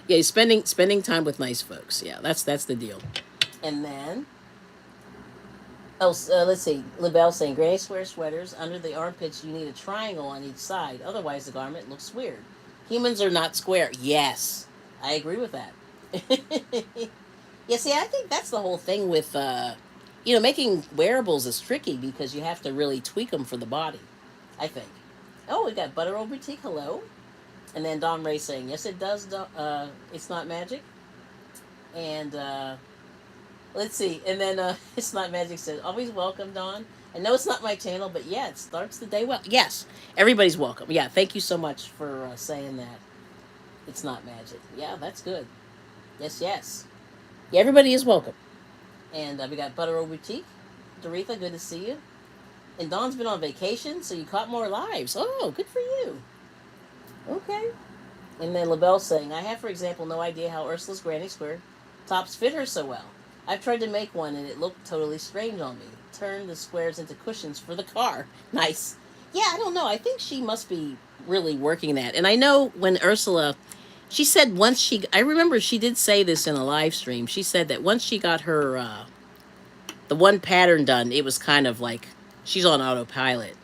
Yeah, spending time with nice folks. Yeah, that's the deal. And then, let's see. LaBelle saying, gray square sweaters. Under the armpits, you need a triangle on each side. Otherwise, the garment looks weird. Humans are not square. Yes, I agree with that. Yeah, see, I think that's the whole thing with, making wearables is tricky because you have to really tweak them for the body, I think. Oh, we got Butter Old Boutique. Hello. And then Don Ray saying, yes, it does. It's not magic. And let's see. And then It's Not Magic says, always welcome, Don. I know it's not my channel, but yeah, it starts the day well. Yes, everybody's welcome. Yeah, thank you so much for saying that. It's not magic. Yeah, that's good. Yes, yes. Yeah, everybody is welcome. And we got Butter Old Boutique. Doretha, good to see you. And Dawn's been on vacation, so you caught more lives. Oh, good for you. Okay. And then LaBelle saying, I have, for example, no idea how Ursula's Granny Square tops fit her so well. I've tried to make one, and it looked totally strange on me. Turn the squares into cushions for the car. Nice. Yeah, I don't know. I think she must be really working that. And I know when Ursula, she said I remember she did say this in a live stream. She said that once she got her the one pattern done, it was kind of like she's on autopilot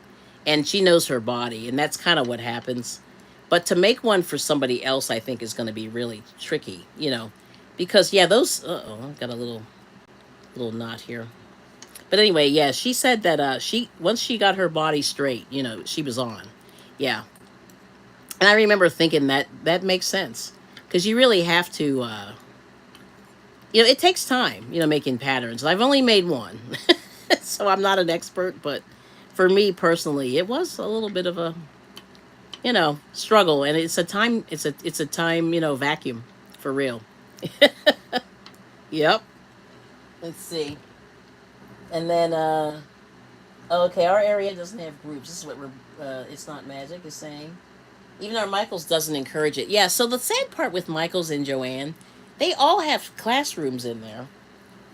and she knows her body, and that's kind of what happens. But to make one for somebody else, I think is going to be really tricky, because yeah, those. Oh, I've got a little knot here. But anyway, yeah, she said that she once she got her body straight, she was on. Yeah, and I remember thinking that makes sense because you really have to. It takes time, making patterns. I've only made one, so I'm not an expert. But for me personally, it was a little bit of a struggle, and it's a time vacuum for real. Yep. Let's see. And then okay, our area doesn't have groups. This is what we're it's not magic is saying. Even our Michaels doesn't encourage it. Yeah, so the sad part with Michaels and Joanne, they all have classrooms in there,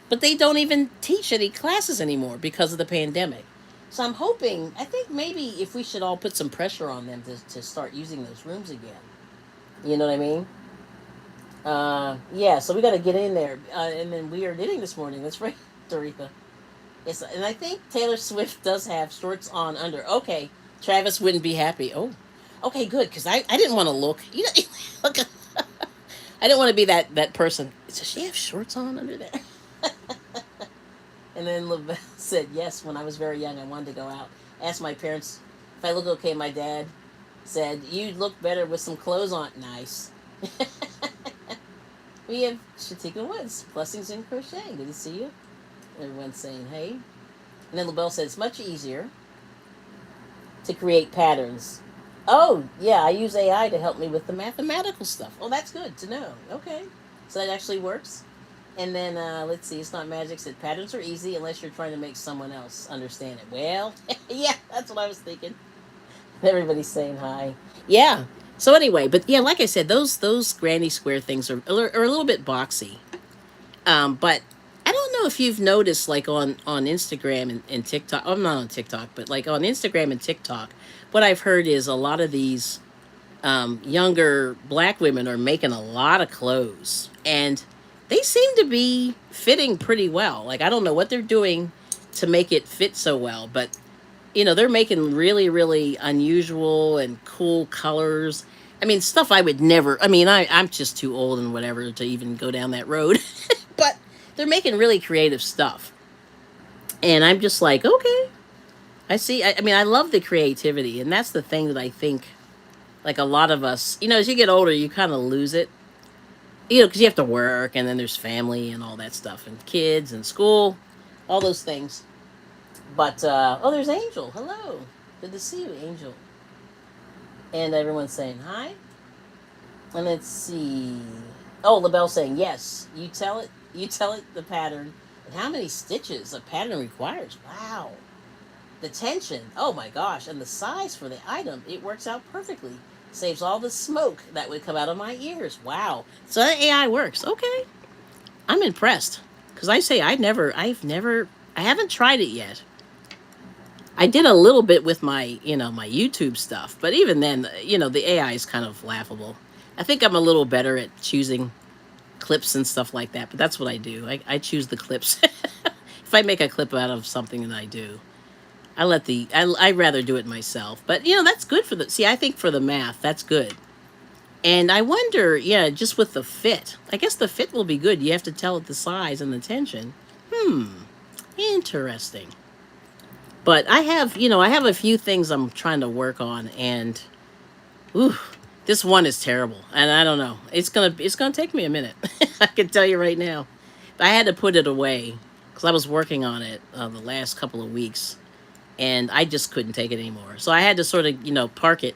but they don't even teach any classes anymore because of the pandemic. So I'm hoping, I think maybe if we should all put some pressure on them to start using those rooms again. You know what I mean? Yeah, so we got to get in there. And then we are knitting this morning. That's right, Doretha. Yes, and I think Taylor Swift does have shorts on under. Okay, Travis wouldn't be happy. Oh, okay, good, because I didn't want to look. Look, I didn't want to be that person. Does she have shorts on under there? And then Lavelle said, yes, when I was very young, I wanted to go out. Asked my parents if I look okay. My dad said, you look better with some clothes on. Nice. We have Shatika Woods, Blessings in Crochet. Good to see you. Everyone's saying hey. And then LaBelle said, it's much easier to create patterns. Oh, yeah, I use AI to help me with the mathematical stuff. Oh, that's good to know. Okay. So that actually works. And then, let's see, it's not magic. Said patterns are easy unless you're trying to make someone else understand it. Well, yeah, that's what I was thinking. Everybody's saying hi. Yeah. So anyway, but yeah, like I said, those granny square things are a little bit boxy. But I don't know if you've noticed, like on Instagram and TikTok. I'm not on TikTok, but like on Instagram and TikTok, what I've heard is a lot of these younger black women are making a lot of clothes, and they seem to be fitting pretty well. Like I don't know what they're doing to make it fit so well, but they're making really, really unusual and cool colors. I mean, stuff I would never. I mean, I'm just too old and whatever to even go down that road. But they're making really creative stuff, and I'm just like, okay, I see. I mean, I love the creativity, and that's the thing that I think, like a lot of us, as you get older, you kind of lose it. Because you have to work, and then there's family and all that stuff, and kids and school, all those things. But oh, there's Angel. Hello, good to see you, Angel. And everyone's saying hi. And let's see. Oh, LaBelle saying yes. You tell it. You tell it the pattern and how many stitches a pattern requires. Wow. The tension. Oh my gosh. And the size for the item. It works out perfectly. Saves all the smoke that would come out of my ears. Wow. So that AI works. Okay. I'm impressed. Because I haven't tried it yet. I did a little bit with my YouTube stuff, but even then, the AI is kind of laughable. I think I'm a little better at choosing clips and stuff like that, but that's what I do. I choose the clips. If I make a clip out of something that I do, I rather do it myself. But that's good see, I think for the math, that's good. And I wonder, yeah, just with the fit. I guess the fit will be good. You have to tell it the size and the tension. Interesting. But I have a few things I'm trying to work on, and ooh, this one is terrible, and I don't know. It's gonna take me a minute. I can tell you right now. I had to put it away because I was working on it the last couple of weeks, and I just couldn't take it anymore. So I had to sort of park it,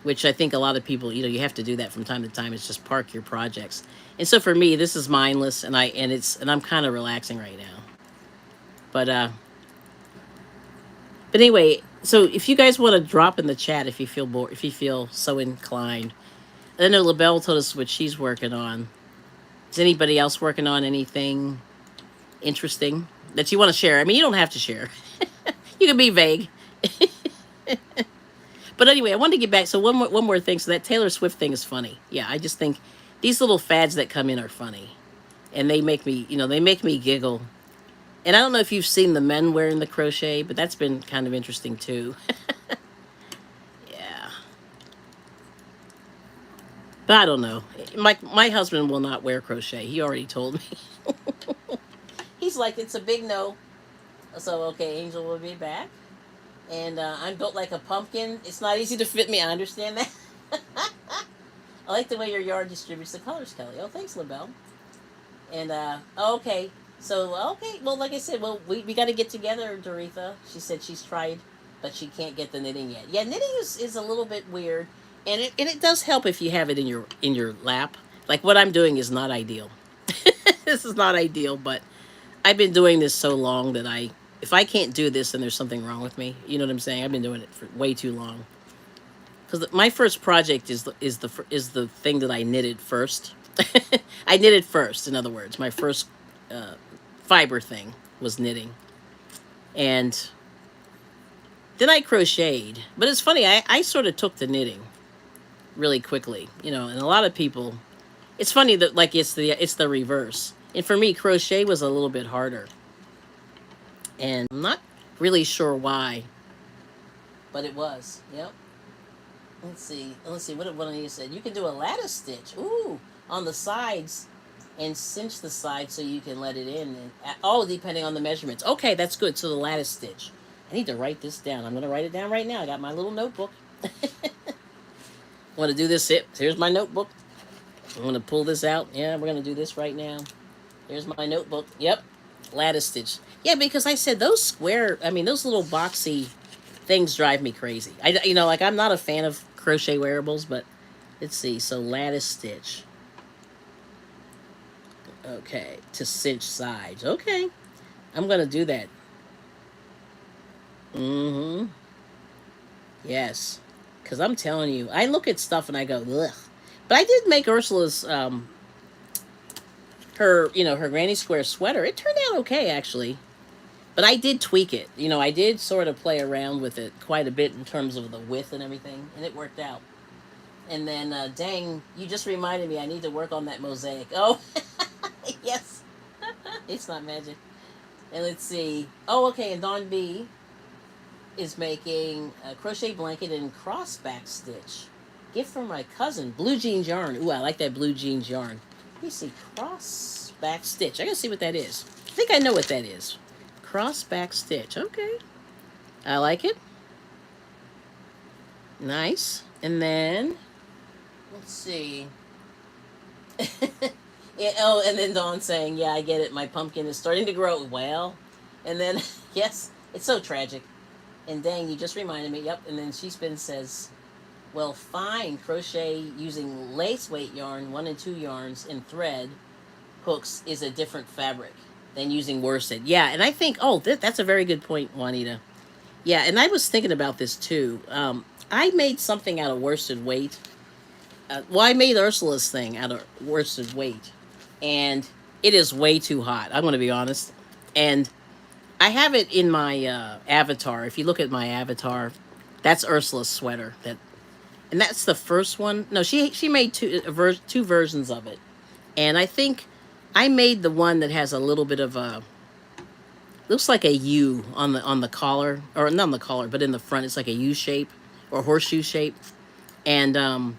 which I think a lot of people you have to do that from time to time. It's just park your projects. And so for me, this is mindless, and I'm kind of relaxing right now. But anyway, so if you guys want to drop in the chat if you feel bored, if you feel so inclined. I know LaBelle told us what she's working on. Is anybody else working on anything interesting that you want to share? I mean, you don't have to share. You can be vague. But anyway, I wanted to get back. So one more thing. So that Taylor Swift thing is funny. Yeah, I just think these little fads that come in are funny, and they make me giggle. And I don't know if you've seen the men wearing the crochet, but that's been kind of interesting too. Yeah. But I don't know. My husband will not wear crochet. He already told me. He's like, it's a big no. So, okay, Angel will be back. And I'm built like a pumpkin. It's not easy to fit me. I understand that. I like the way your yard distributes the colors, Kelly. Oh, thanks, LaBelle. And, okay. So, okay. Well, like I said, well, we got to get together, Doretha. She said she's tried, but she can't get the knitting yet. Yeah, knitting is a little bit weird. And it does help if you have it in your lap. Like what I'm doing is not ideal. This is not ideal, but I've been doing this so long that if I can't do this, then there's something wrong with me. You know what I'm saying? I've been doing it for way too long. Because my first project is the thing that I knitted first. I knitted first. In other words, my first uh, fiber thing was knitting, and then I crocheted. But it's funny. I sort of took the knitting really quickly. And a lot of people. It's funny that like it's the reverse. And for me, crochet was a little bit harder, and I'm not really sure why, but it was. Yep. Let's see. Let's see. What did one of you said? You can do a lattice stitch. Ooh, on the sides, and cinch the sides so you can let it in. And all depending on the measurements. Okay, that's good. So the lattice stitch. I need to write this down. I'm gonna write it down right now. I got my little notebook. Want to do this? Here's my notebook. I'm gonna pull this out. Yeah, we're gonna do this right now. Here's my notebook. Yep, lattice stitch. Yeah, because I said those square. I mean, those little boxy things drive me crazy. Like I'm not a fan of crochet wearables, but let's see. So lattice stitch. Okay, to cinch sides. Okay, I'm gonna do that. Mm-hmm. Yes, because I'm telling you, I look at stuff and I go, ugh. But I did make Ursula's her granny square sweater. It turned out okay actually. But I did tweak it. I did sort of play around with it quite a bit in terms of the width and everything, and it worked out. And then, dang, you just reminded me I need to work on that mosaic. Oh, yes. It's not magic. And let's see. Oh, okay, and Dawn B is making a crochet blanket and cross back stitch. Gift from my cousin, blue jeans yarn. Ooh, I like that blue jeans yarn. Let me see, cross back stitch. I gotta see what that is. I think I know what that is. Cross back stitch. Okay. I like it. Nice. And then, let's see. Yeah, oh, and then Dawn saying, yeah, I get it. My pumpkin is starting to grow. Well, and then, yes, it's so tragic. And dang, you just reminded me. Yep. And then she says, well, fine. Crochet using lace weight yarn, 1 and 2 yarns, and thread hooks is a different fabric than using worsted. Yeah, and I think, that's a very good point, Juanita. Yeah, and I was thinking about this too. I made something out of worsted weight. I made Ursula's thing out of worsted weight, and it is way too hot. I'm going to be honest. And I have it in my avatar. If you look at my avatar, that's Ursula's sweater. And that's the first one. No, she made two versions of it, and I think I made the one that has a little bit of a looks like a U on the collar, or not on the collar, but in the front. It's like a U shape or horseshoe shape, and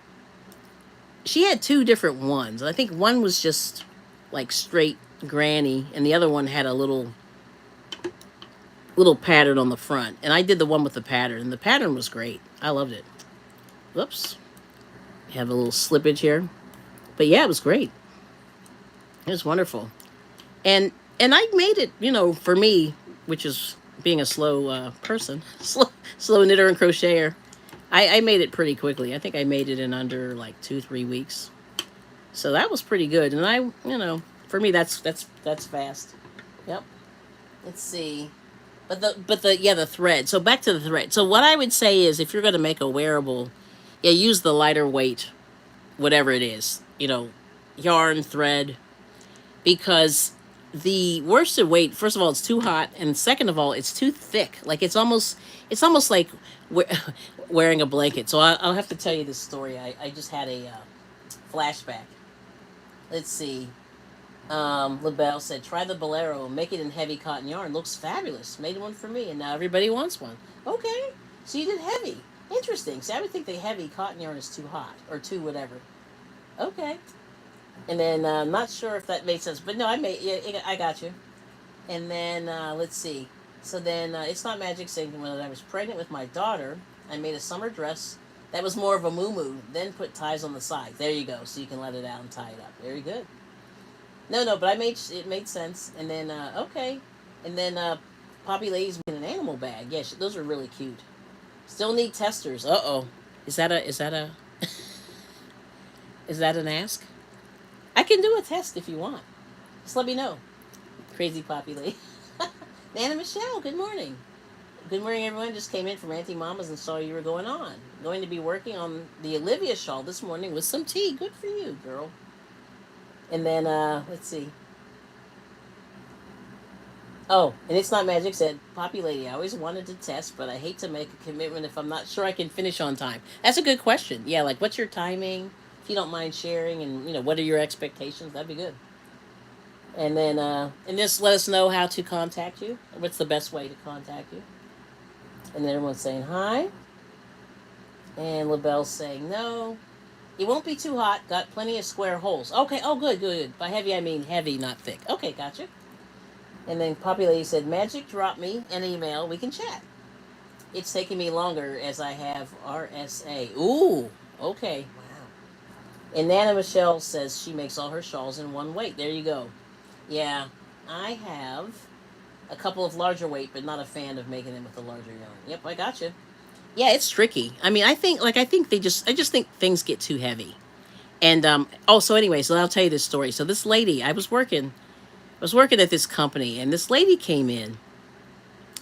she had 2 different ones. I think one was just like straight granny, and the other one had a little pattern on the front. And I did the one with the pattern, and the pattern was great. I loved it. Whoops, have a little slippage here, but yeah, it was great. It was wonderful, and I made it, for me, which is being a slow person, slow knitter and crocheter. I made it pretty quickly. I think I made it in under like 2-3 weeks. So that was pretty good. And for me, that's fast. Yep. Let's see. But the thread. So back to the thread. So what I would say is, if you're going to make a wearable, yeah, use the lighter weight, whatever it is, yarn, thread, because the worsted weight, first of all, it's too hot, and second of all, it's too thick. Like it's almost like wearing a blanket. So I'll have to tell you this story. I just had a flashback. Let's see. LaBelle said, try the bolero, make it in heavy cotton yarn. Looks fabulous. Made one for me, and now everybody wants one. Okay, so you did heavy. Interesting. See, I would think the heavy cotton yarn is too hot, or too whatever. Okay. And then, not sure if that made sense, but no, yeah, I got you. And then, let's see. So then, It's Not Magic saying, when I was pregnant with my daughter, I made a summer dress that was more of a moo then put ties on the side. There you go. So you can let it out and tie it up. Very good. No, but it made sense. And then, okay. And then, Poppy Lady's making an animal bag. Yeah, those are really cute. Still need testers. Uh-oh. Is that an ask? I can do a test if you want. Just let me know. Crazy Poppy Lady. Nana Michelle, good morning. Good morning, everyone. Just came in from Auntie Mama's and saw you were going on. Going to be working on the Olivia shawl this morning with some tea. Good for you, girl. And then, let's see. Oh, and It's Not Magic said, Poppy Lady, I always wanted to test, but I hate to make a commitment if I'm not sure I can finish on time. That's a good question. Yeah, like what's your timing? If you don't mind sharing, and what are your expectations? That'd be good. And then, and just let us know how to contact you. What's the best way to contact you? And then everyone's saying hi. And LaBelle's saying no. It won't be too hot. Got plenty of square holes. Okay. Oh, good. By heavy, I mean heavy, not thick. Okay, gotcha. And then Poppy Lady said, Magic, drop me an email. We can chat. It's taking me longer as I have RSA. Ooh, okay. Wow. And Nana Michelle says she makes all her shawls in one weight. There you go. Yeah, I have a couple of larger weight, but not a fan of making them with the larger yarn. Yep, I gotcha. Yeah, it's tricky. I mean, I just think things get too heavy. And so anyway, so I'll tell you this story. So this lady, I was working at this company, and this lady came in,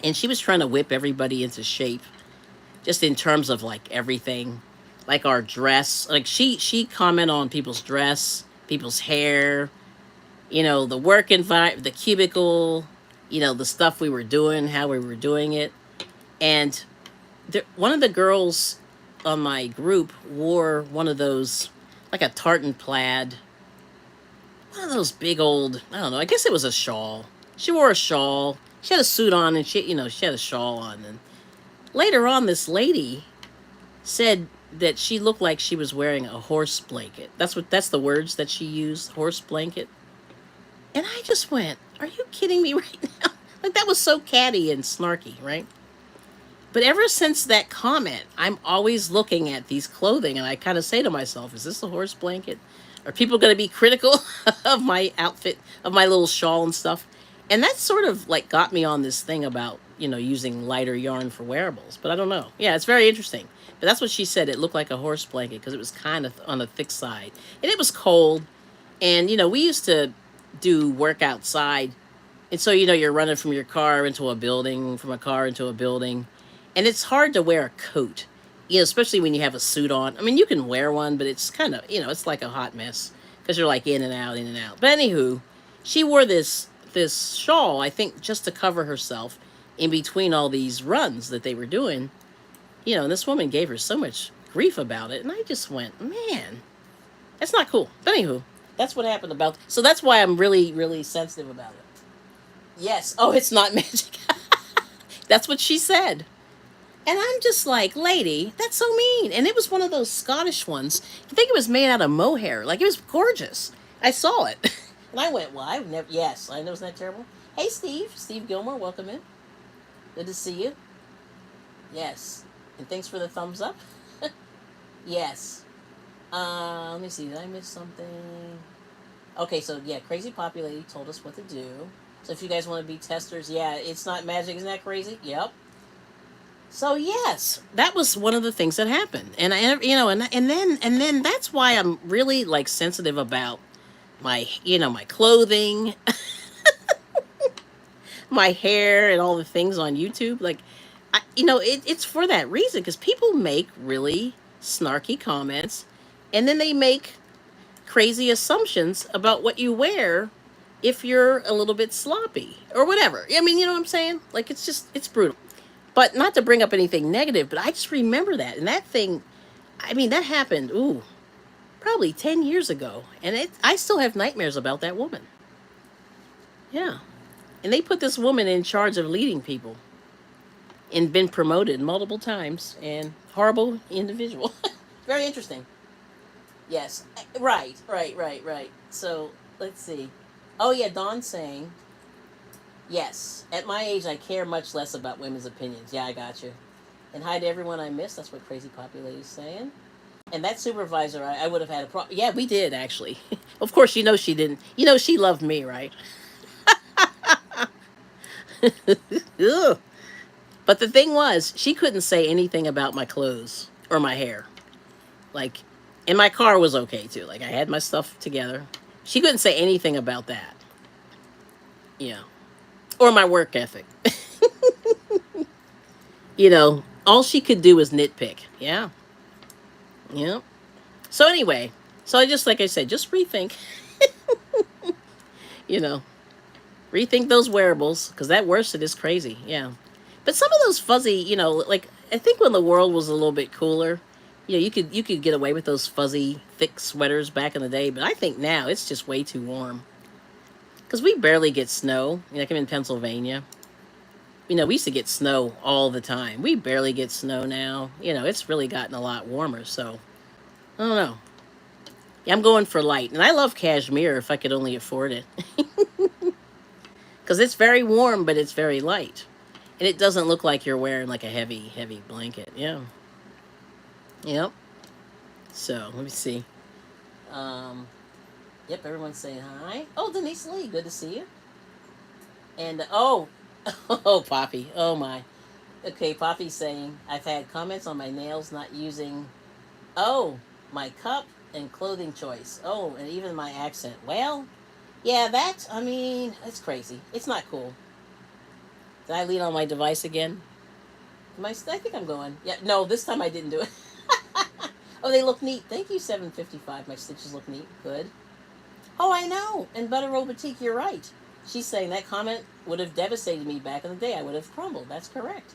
and she was trying to whip everybody into shape, just in terms of like everything, like our dress. Like she commented on people's dress, people's hair, the work environment, the cubicle, the stuff we were doing, how we were doing it. And one of the girls on my group wore one of those, like a tartan plaid, one of those big old, I don't know, I guess it was a shawl. She wore a shawl. She had a suit on, and she had a shawl on. And later on, this lady said that she looked like she was wearing a horse blanket. That's the words that she used, horse blanket. And I just went, are you kidding me right now? Like, that was so catty and snarky, right? But ever since that comment, I'm always looking at these clothing, and I kind of say to myself, is this a horse blanket? Are people going to be critical of my outfit, of my little shawl and stuff? And that sort of like got me on this thing about, using lighter yarn for wearables. But I don't know. Yeah, it's very interesting. But that's what she said. It looked like a horse blanket because it was kind of on the thick side. And it was cold. And, we used to do work outside. And so, you're running from your car into a building, from a car into a building. And it's hard to wear a coat, especially when you have a suit on. I mean, you can wear one, but it's kind of, it's like a hot mess because you're like in and out, in and out. But anywho, she wore this shawl, I think, just to cover herself in between all these runs that they were doing. And this woman gave her so much grief about it. And I just went, man, that's not cool. But anywho, that's what happened so that's why I'm really, really sensitive about it. Yes. Oh, it's not magic. That's what she said. And I'm just like, lady, that's so mean. And it was one of those Scottish ones. I think it was made out of mohair. Like, it was gorgeous. I saw it. And I went, well, I've never, yes, I know, isn't that terrible? Hey, Steve Gilmore, welcome in. Good to see you. Yes. And thanks for the thumbs up. Yes. Let me see, did I miss something? Okay, so yeah, Crazy Poppy Lady told us what to do. So if you guys want to be testers, yeah, It's Not Magic, isn't that crazy? Yep. So yes, that was one of the things that happened, and and then that's why I'm really like sensitive about my clothing, my hair, and all the things on YouTube. Like, it's for that reason because people make really snarky comments, and then they make crazy assumptions about what you wear if you're a little bit sloppy or whatever. I mean, you know what I'm saying? Like, it's brutal. But not to bring up anything negative, but I just remember that. And that thing, I mean, that happened, probably 10 years ago. And I still have nightmares about that woman. Yeah. And they put this woman in charge of leading people and been promoted multiple times and horrible individual. Very interesting. Yes. Right. So let's see. Oh yeah, Dawn saying, yes. At my age I care much less about women's opinions. Yeah, I got you. And hi to everyone I missed. That's what Crazy Poppy Lady's saying. And that supervisor, I would have had a problem. Yeah, we did actually. Of course, you know she didn't. You know she loved me, right? Ugh. But the thing was, she couldn't say anything about my clothes or my hair. Like, and my car was okay too. Like, I had my stuff together. She couldn't say anything about that. Yeah. Or my work ethic. All she could do was nitpick. Yeah. Yeah. So anyway, so I just, like I said, just rethink, you know, rethink those wearables because that worsted is crazy. Yeah. But some of those fuzzy, like I think when the world was a little bit cooler, you could get away with those fuzzy, thick sweaters back in the day. But I think now it's just way too warm because we barely get snow. Like I'm in Pennsylvania. We used to get snow all the time. We barely get snow now. It's really gotten a lot warmer. So I don't know. Yeah, I'm going for light, and I love cashmere if I could only afford it, because it's very warm, but it's very light, and it doesn't look like you're wearing like a heavy, heavy blanket. Yeah. Yep. So let me see. Um, yep, everyone's saying hi. Oh, Denise Lee, good to see you. And oh, Poppy. Oh my. Okay, Poppy's saying I've had comments on my nails not using. Oh, my cup and clothing choice. Oh, and even my accent. Well, yeah, I mean, it's crazy. It's not cool. Did I lean on my device again? I think I'm going. Yeah, no, this time I didn't do it. Oh, they look neat. Thank you, 755. My stitches look neat. Good. Oh, I know. And Butter Roll Boutique, you're right. She's saying that comment would have devastated me back in the day. I would have crumbled. That's correct.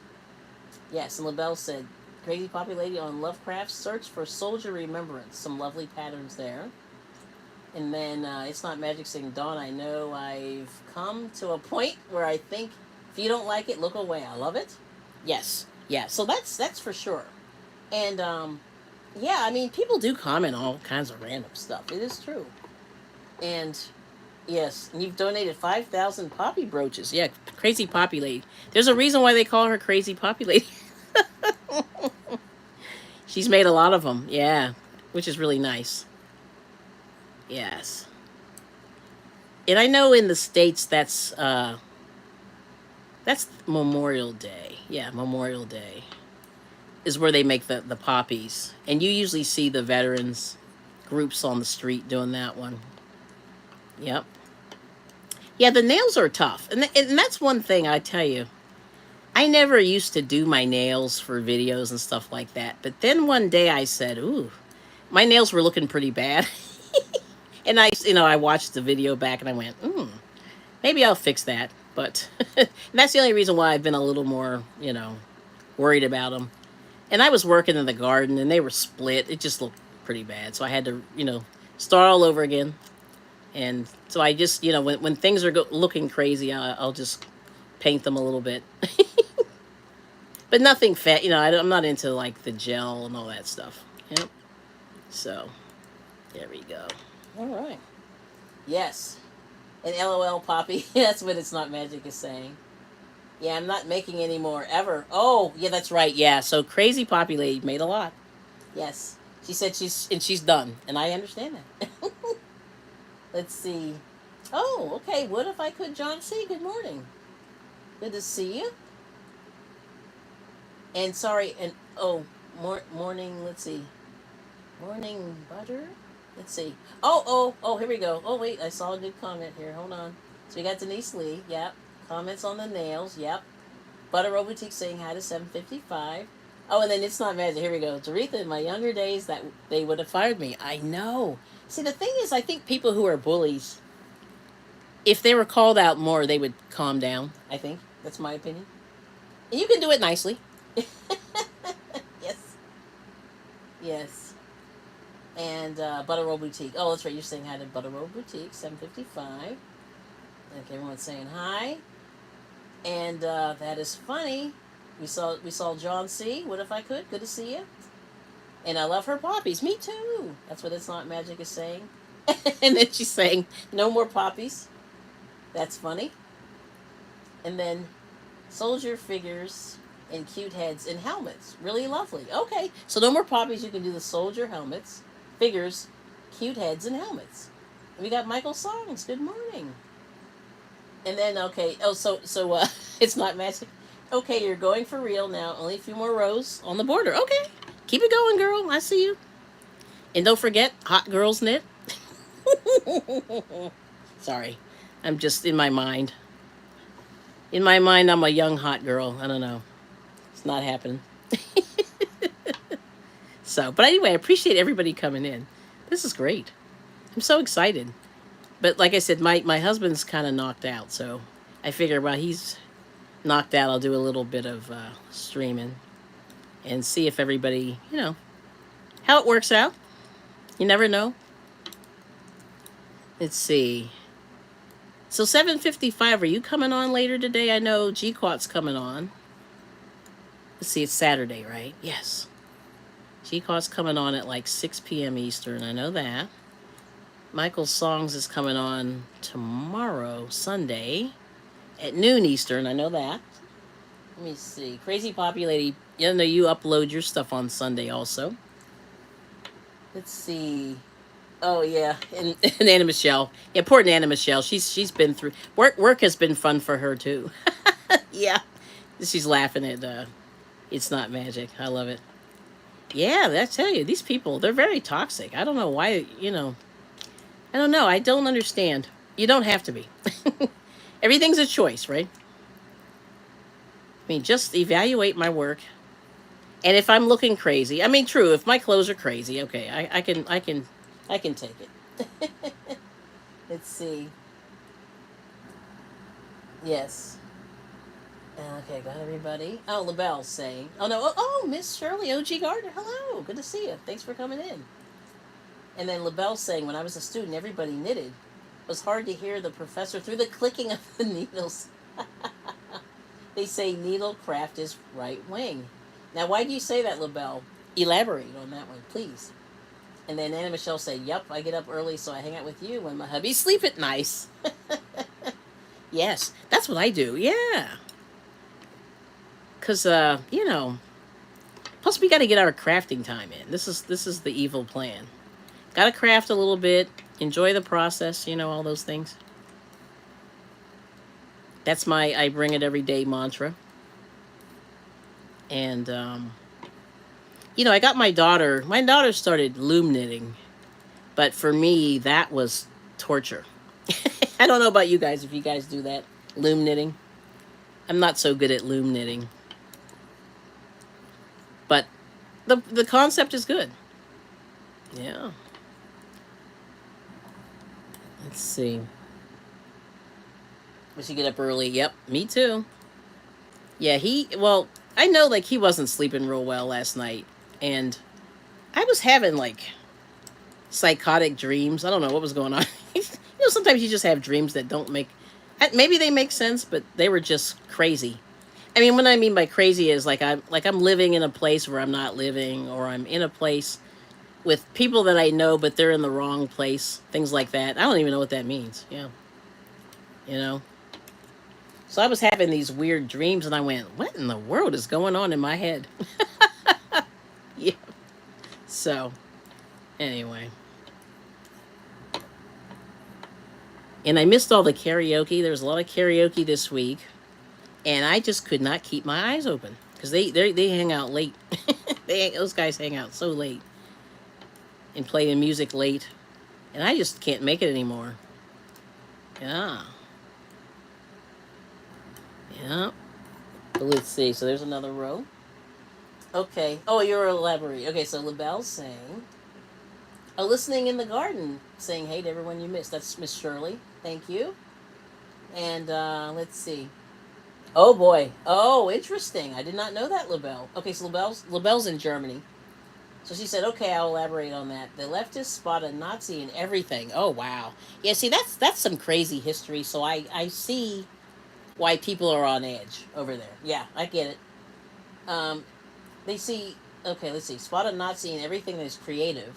Yes, and LaBelle said, Crazy Poppy Lady on Lovecraft, search for Soldier Remembrance. Some lovely patterns there. And then It's Not Magic saying, Dawn, I know I've come to a point where I think if you don't like it, look away. I love it. Yes. Yeah. So that's for sure. And yeah, I mean, people do comment on all kinds of random stuff. It is true. And yes, and you've donated 5,000 poppy brooches. Yeah, Crazy Poppy Lady. There's a reason why they call her Crazy Poppy Lady. She's made a lot of them. Yeah, which is really nice. Yes. And I know in the States that's Memorial Day. Yeah, Memorial Day is where they make the poppies. And you usually see the veterans groups on the street doing that one. Yep. Yeah, the nails are tough. And that's one thing I tell you. I never used to do my nails for videos and stuff like that. But then one day I said, ooh, my nails were looking pretty bad. And I watched the video back and I went, maybe I'll fix that. But that's the only reason why I've been a little more, worried about them. And I was working in the garden and they were split. It just looked pretty bad. So I had to, start all over again. And so I just, when things are looking crazy, I'll just paint them a little bit. But nothing fat, I'm not into like the gel and all that stuff. Yep. So there we go. All right. Yes. And LOL Poppy. That's what It's Not Magic is saying. Yeah, I'm not making any more ever. Oh, yeah, that's right. Yeah. So Crazy Poppy Lady made a lot. Yes. She said she's done. And I understand that. Let's see. Oh, okay. What if I could, John C? Good morning. Good to see you. And sorry, and morning, let's see. Morning butter? Let's see. Oh, here we go. Oh, wait, I saw a good comment here. Hold on. So we got Denise Lee. Yep. Comments on the nails. Yep. Butter Roll Boutique saying hi to 755. Oh, and then It's Not Magic. Here we go. Doretha, in my younger days, that they would have fired me. I know. See, the thing is, I think people who are bullies, if they were called out more, they would calm down. I think. That's my opinion. And you can do it nicely. Yes. Yes. And Butter Roll Boutique. Oh, that's right. You're saying hi to Butter Roll Boutique, 755. Okay, everyone's saying hi. And that is funny. We saw John C. What if I could? Good to see you. And I love her poppies. Me too. That's what It's Not Magic is saying. And then she's saying, no more poppies. That's funny. And then soldier figures and cute heads and helmets. Really lovely. Okay, so no more poppies. You can do the soldier helmets, figures, cute heads, and helmets. And we got Michael Songs. Good morning. And then okay. Oh, so It's Not Magic. Okay, you're going for real now. Only a few more rows on the border. Okay, keep it going, girl. I see you. And don't forget, hot girls knit. Sorry, I'm just in my mind. In my mind, I'm a young hot girl. I don't know. It's not happening. So, but anyway, I appreciate everybody coming in. This is great. I'm so excited. But like I said, my husband's kind of knocked out, so I figure while he's knocked out, I'll do a little bit of streaming and see if everybody, how it works out. You never know. Let's see. So 7:55, are you coming on later today? I know G-Quat's coming on. Let's see, it's Saturday, right? Yes. G-Quat's coming on at like 6 p.m. Eastern. I know that. Michael's Songs is coming on tomorrow, Sunday, at noon Eastern. I know that. Let me see. Crazy Poppy Lady, you know you upload your stuff on Sunday also. Let's see. Oh yeah, and Anna Michelle. Yeah, poor Anna Michelle. She's been through work has been fun for her too. Yeah, she's laughing at It's Not Magic. I love it. Yeah, I tell you, these people, they're very toxic. I don't know why. I don't know. I don't understand. You don't have to be. Everything's a choice, right? I mean, just evaluate my work. And if I'm looking crazy, I mean, true. If my clothes are crazy, okay, I can take it. Let's see. Yes. Okay, got everybody. Oh, LaBelle's saying. Oh no. Oh, Miss Shirley, OG Gardner. Hello. Good to see you. Thanks for coming in. And then LaBelle's saying, when I was a student, everybody knitted. It was hard to hear the professor through the clicking of the needles. They say needlecraft is right wing. Now, why do you say that, LaBelle? Elaborate on that one, please. And then Anna Michelle said, yep, I get up early so I hang out with you when my hubby sleep at nice. Yes, that's what I do, yeah. Because, plus we got to get our crafting time in. This is the evil plan. Got to craft a little bit, enjoy the process, all those things. That's my I bring it every day mantra. And, I got my daughter. My daughter started loom knitting. But for me, that was torture. I don't know about you guys, if you guys do that. Loom knitting. I'm not so good at loom knitting. But the concept is good. Yeah. Let's see. Does she get up early? Yep, me too. Yeah, I know like he wasn't sleeping real well last night. And I was having like psychotic dreams. I don't know what was going on. Sometimes you just have dreams that don't maybe they make sense, but they were just crazy. I mean, what I mean by crazy is like I'm living in a place where I'm not living, or I'm in a place with people that I know, but they're in the wrong place. Things like that. I don't even know what that means. Yeah. So I was having these weird dreams, and I went, what in the world is going on in my head? Yeah. So, anyway. And I missed all the karaoke. There was a lot of karaoke this week. And I just could not keep my eyes open. Because they hang out late. Those guys hang out so late. And play the music late. And I just can't make it anymore. Yeah. Yeah. But let's see. So there's another row. Okay. Oh, you're elaborating. Okay, so LaBelle's saying, listening in the garden, saying hey to everyone you missed. That's Miss Shirley. Thank you. And let's see. Oh boy. Oh, interesting. I did not know that, LaBelle. Okay, so LaBelle's in Germany. So she said, "Okay, I'll elaborate on that. The leftists spot a Nazi in everything." Oh wow, yeah. See, that's some crazy history. So I see why people are on edge over there. Yeah, I get it. Um, they see. Okay, let's see. Spot a Nazi in everything that's creative,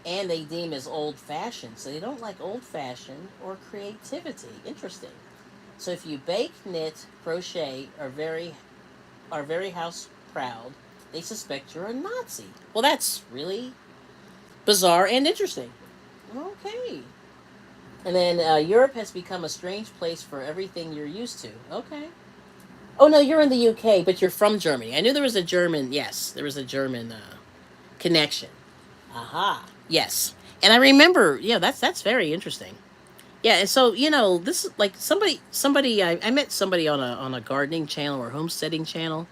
and they deem as old fashioned. So they don't like old fashioned or creativity. Interesting. So if you bake, knit, crochet, are very house proud, they suspect you're a Nazi. Well, that's really bizarre and interesting. Okay. And then Europe has become a strange place for everything you're used to. Okay. Oh no, you're in the UK, but you're from Germany. I knew there was a German. Yes, there was a German connection. Aha. Yes. And I remember. Yeah, that's very interesting. Yeah, and so this is like somebody I met somebody on a gardening channel or homesteading channel,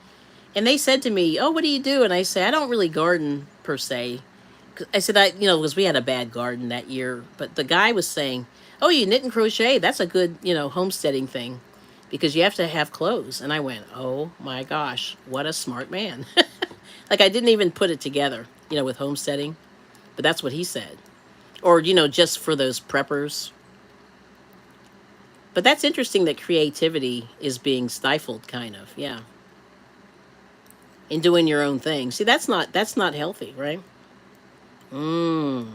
and they said to me, "Oh, what do you do?" And I say, "I don't really garden per se." I said, because we had a bad garden that year. But the guy was saying, "Oh, you knit and crochet? That's a good, homesteading thing, because you have to have clothes." And I went, "Oh my gosh, what a smart man!" Like I didn't even put it together, with homesteading, but that's what he said. Or just for those preppers. But that's interesting that creativity is being stifled, kind of. Yeah, in doing your own thing. See, that's not healthy, right? Mmm.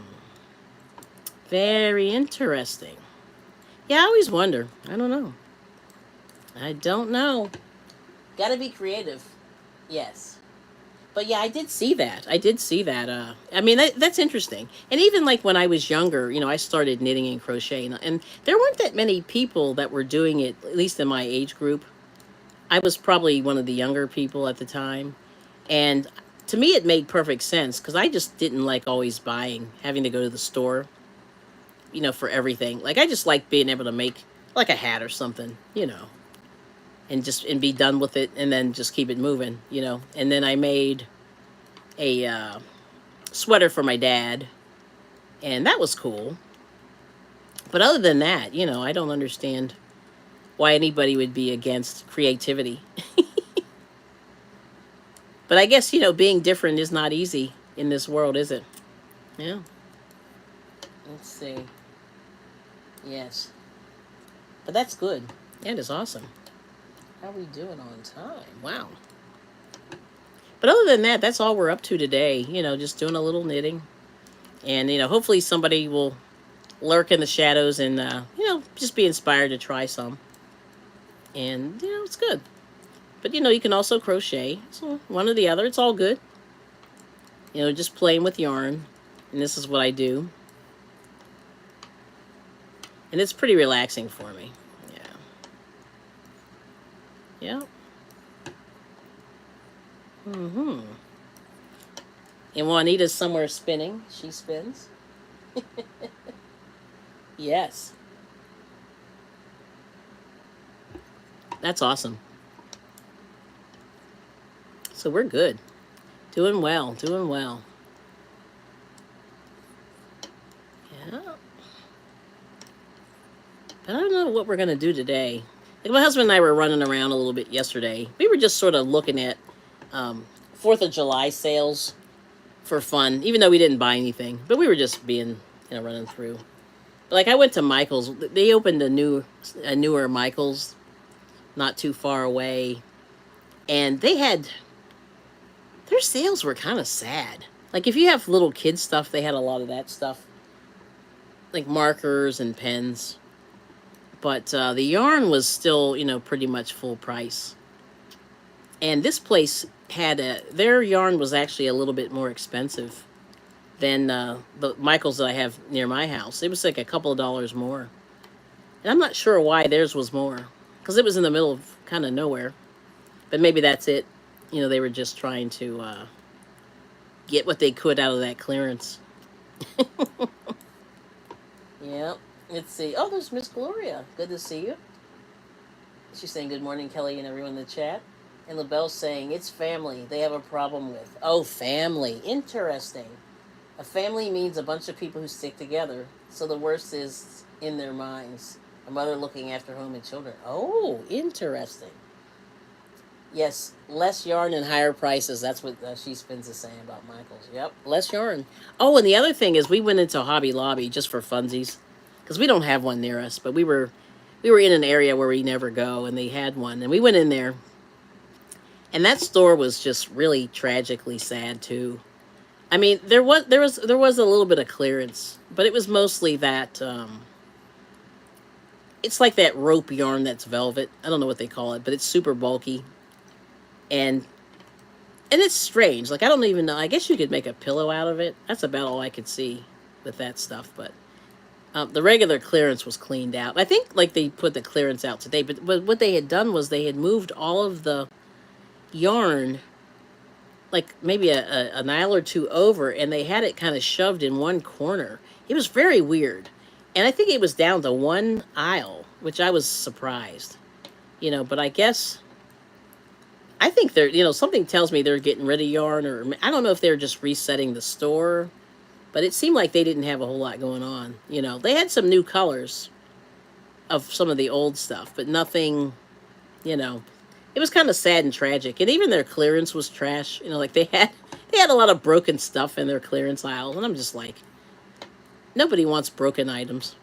Very interesting. Yeah, I always wonder. I don't know. I don't know. Got to be creative. Yes. But yeah, I did see that. I did see that. I mean, that's interesting. And even like when I was younger, I started knitting and crocheting, and there weren't that many people that were doing it, at least in my age group. I was probably one of the younger people at the time. And to me, it made perfect sense because I just didn't like always buying, having to go to the store, for everything. Like, I just like being able to make like a hat or something, and be done with it and then just keep it moving. And then I made a sweater for my dad, and that was cool. But other than that, I don't understand why anybody would be against creativity. But I guess, being different is not easy in this world, is it? Yeah. Let's see. Yes. But that's good. That is awesome. How are we doing on time? Wow. But other than that, that's all we're up to today. Just doing a little knitting. And, hopefully somebody will lurk in the shadows and, just be inspired to try some. And, it's good. But, you can also crochet. So one or the other, it's all good. Just playing with yarn. And this is what I do. And it's pretty relaxing for me. Yeah. Yeah. Mm-hmm. And Juanita's somewhere spinning. She spins. Yes. That's awesome. So we're good. Doing well. Doing well. Yeah. But I don't know what we're going to do today. Like my husband and I were running around a little bit yesterday. We were just sort of looking at 4th of July sales for fun, even though we didn't buy anything. But we were just being, running through. Like I went to Michael's. They opened a newer Michael's not too far away, and their sales were kind of sad. Like if you have little kid stuff, they had a lot of that stuff, like markers and pens. But the yarn was still, pretty much full price. And this place their yarn was actually a little bit more expensive than the Michaels that I have near my house. It was like a couple of dollars more. And I'm not sure why theirs was more, because it was in the middle of kind of nowhere. But maybe that's it. They were just trying to get what they could out of that clearance. Yep. Let's see. Oh, there's Miss Gloria. Good to see you. She's saying good morning, Kelly, and everyone in the chat. And LaBelle's saying it's family they have a problem with. Oh, family. Interesting. A family means a bunch of people who stick together. So the worst is in their minds. A mother looking after home and children. Oh, interesting. Yes, less yarn and higher prices. That's what She Spins is saying about Michael's. Yep, less yarn. Oh, and the other thing is, we went into Hobby Lobby just for funsies, because we don't have one near us. But we were in an area where we never go, and they had one, and we went in there, and that store was just really tragically sad too. I mean, there was a little bit of clearance, but it was mostly that. It's like that rope yarn that's velvet. I don't know what they call it, but it's super bulky, and it's strange. Like, I don't even know. I guess you could make a pillow out of it. That's about all I could see with that stuff. But the regular clearance was cleaned out. I think like they put the clearance out today, but what they had done was they had moved all of the yarn, like maybe an aisle or two over, and they had it kind of shoved in one corner. It was very weird, and I think it was down to one aisle, which I was surprised. But I think something tells me they're getting rid of yarn, or I don't know if they're just resetting the store, but it seemed like they didn't have a whole lot going on. They had some new colors of some of the old stuff, but nothing, you know, it was kind of sad and tragic. And even their clearance was trash. Like they had a lot of broken stuff in their clearance aisles, and I'm just like, nobody wants broken items.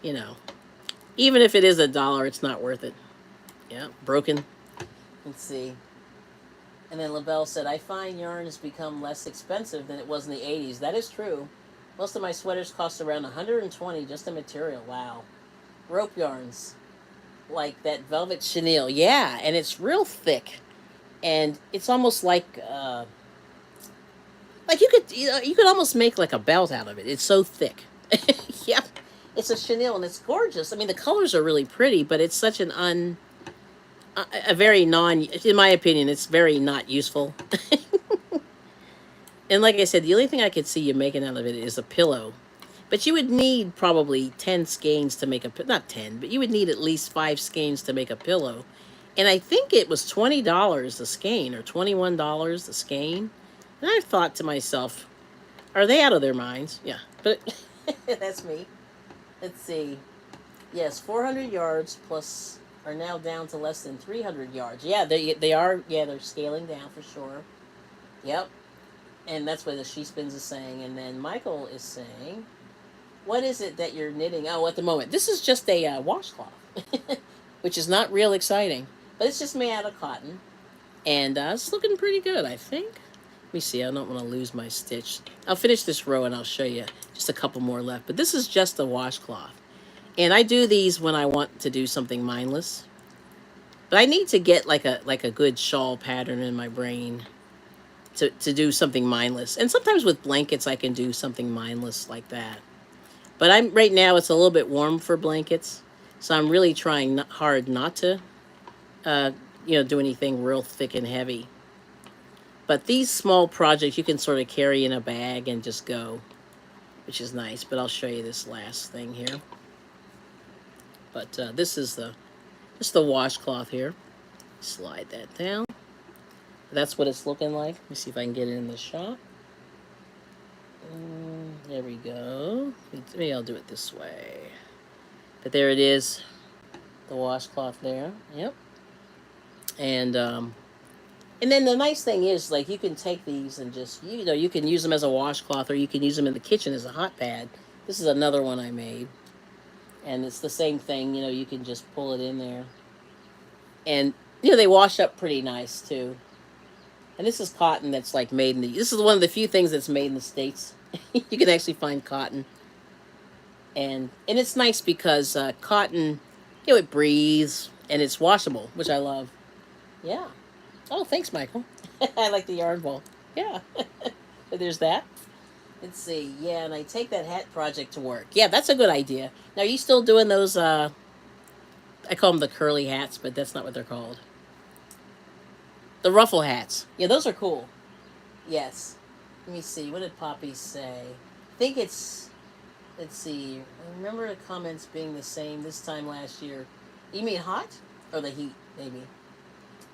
you know, Even if it is $1, it's not worth it. Yeah, broken. Let's see. And then LaBelle said, I find yarn has become less expensive than it was in the 80s. That is true. Most of my sweaters cost around $120 just the material. Wow. Rope yarns. Like that velvet chenille. Yeah, and it's real thick. And it's almost like you could almost make like a belt out of it. It's so thick. Yep. It's a chenille and it's gorgeous. I mean, the colors are really pretty, but it's such a very in my opinion, it's very not useful. And like I said, the only thing I could see you making out of it is a pillow. But you would need probably 10 skeins to make not 10, but you would need at least 5 skeins to make a pillow. And I think it was $20 a skein or $21 a skein. And I thought to myself, are they out of their minds? Yeah, but that's me. Let's see. Yes, 400 yards plus are now down to less than 300 yards. Yeah, they are. Yeah, they're scaling down for sure. Yep. And that's what the She Spins is saying. And then Michael is saying, what is it that you're knitting? Oh, at the moment, this is just a washcloth, which is not real exciting. But it's just made out of cotton. And it's looking pretty good, I think. Let me see. I don't want to lose my stitch. I'll finish this row and I'll show you just a couple more left. But this is just a washcloth. And I do these when I want to do something mindless. But I need to get like a good shawl pattern in my brain to do something mindless. And sometimes with blankets I can do something mindless like that. But right now it's a little bit warm for blankets. So I'm really trying hard not to do anything real thick and heavy. But these small projects you can sort of carry in a bag and just go, which is nice. But I'll show you this last thing here. But this is just the washcloth here. Slide that down. That's what it's looking like. Let me see if I can get it in the shot. There we go. Maybe I'll do it this way. But there it is. The washcloth there. Yep. And then the nice thing is, like, you can take these and just, you can use them as a washcloth, or you can use them in the kitchen as a hot pad. This is another one I made. And it's the same thing, you can just pull it in there. And, they wash up pretty nice, too. And this is cotton that's, like, made in this is one of the few things that's made in the States. You can actually find cotton. And it's nice because cotton, it breathes, and it's washable, which I love. Yeah. Oh, thanks, Michael. I like the yarn ball. Yeah. There's that. Let's see. Yeah, and I take that hat project to work. Yeah, that's a good idea. Now, are you still doing those, I call them the curly hats, but that's not what they're called. The ruffle hats. Yeah, those are cool. Yes. Let me see. What did Poppy say? I think it's, let's see. I remember the comments being the same this time last year. You mean hot? Or the heat, maybe.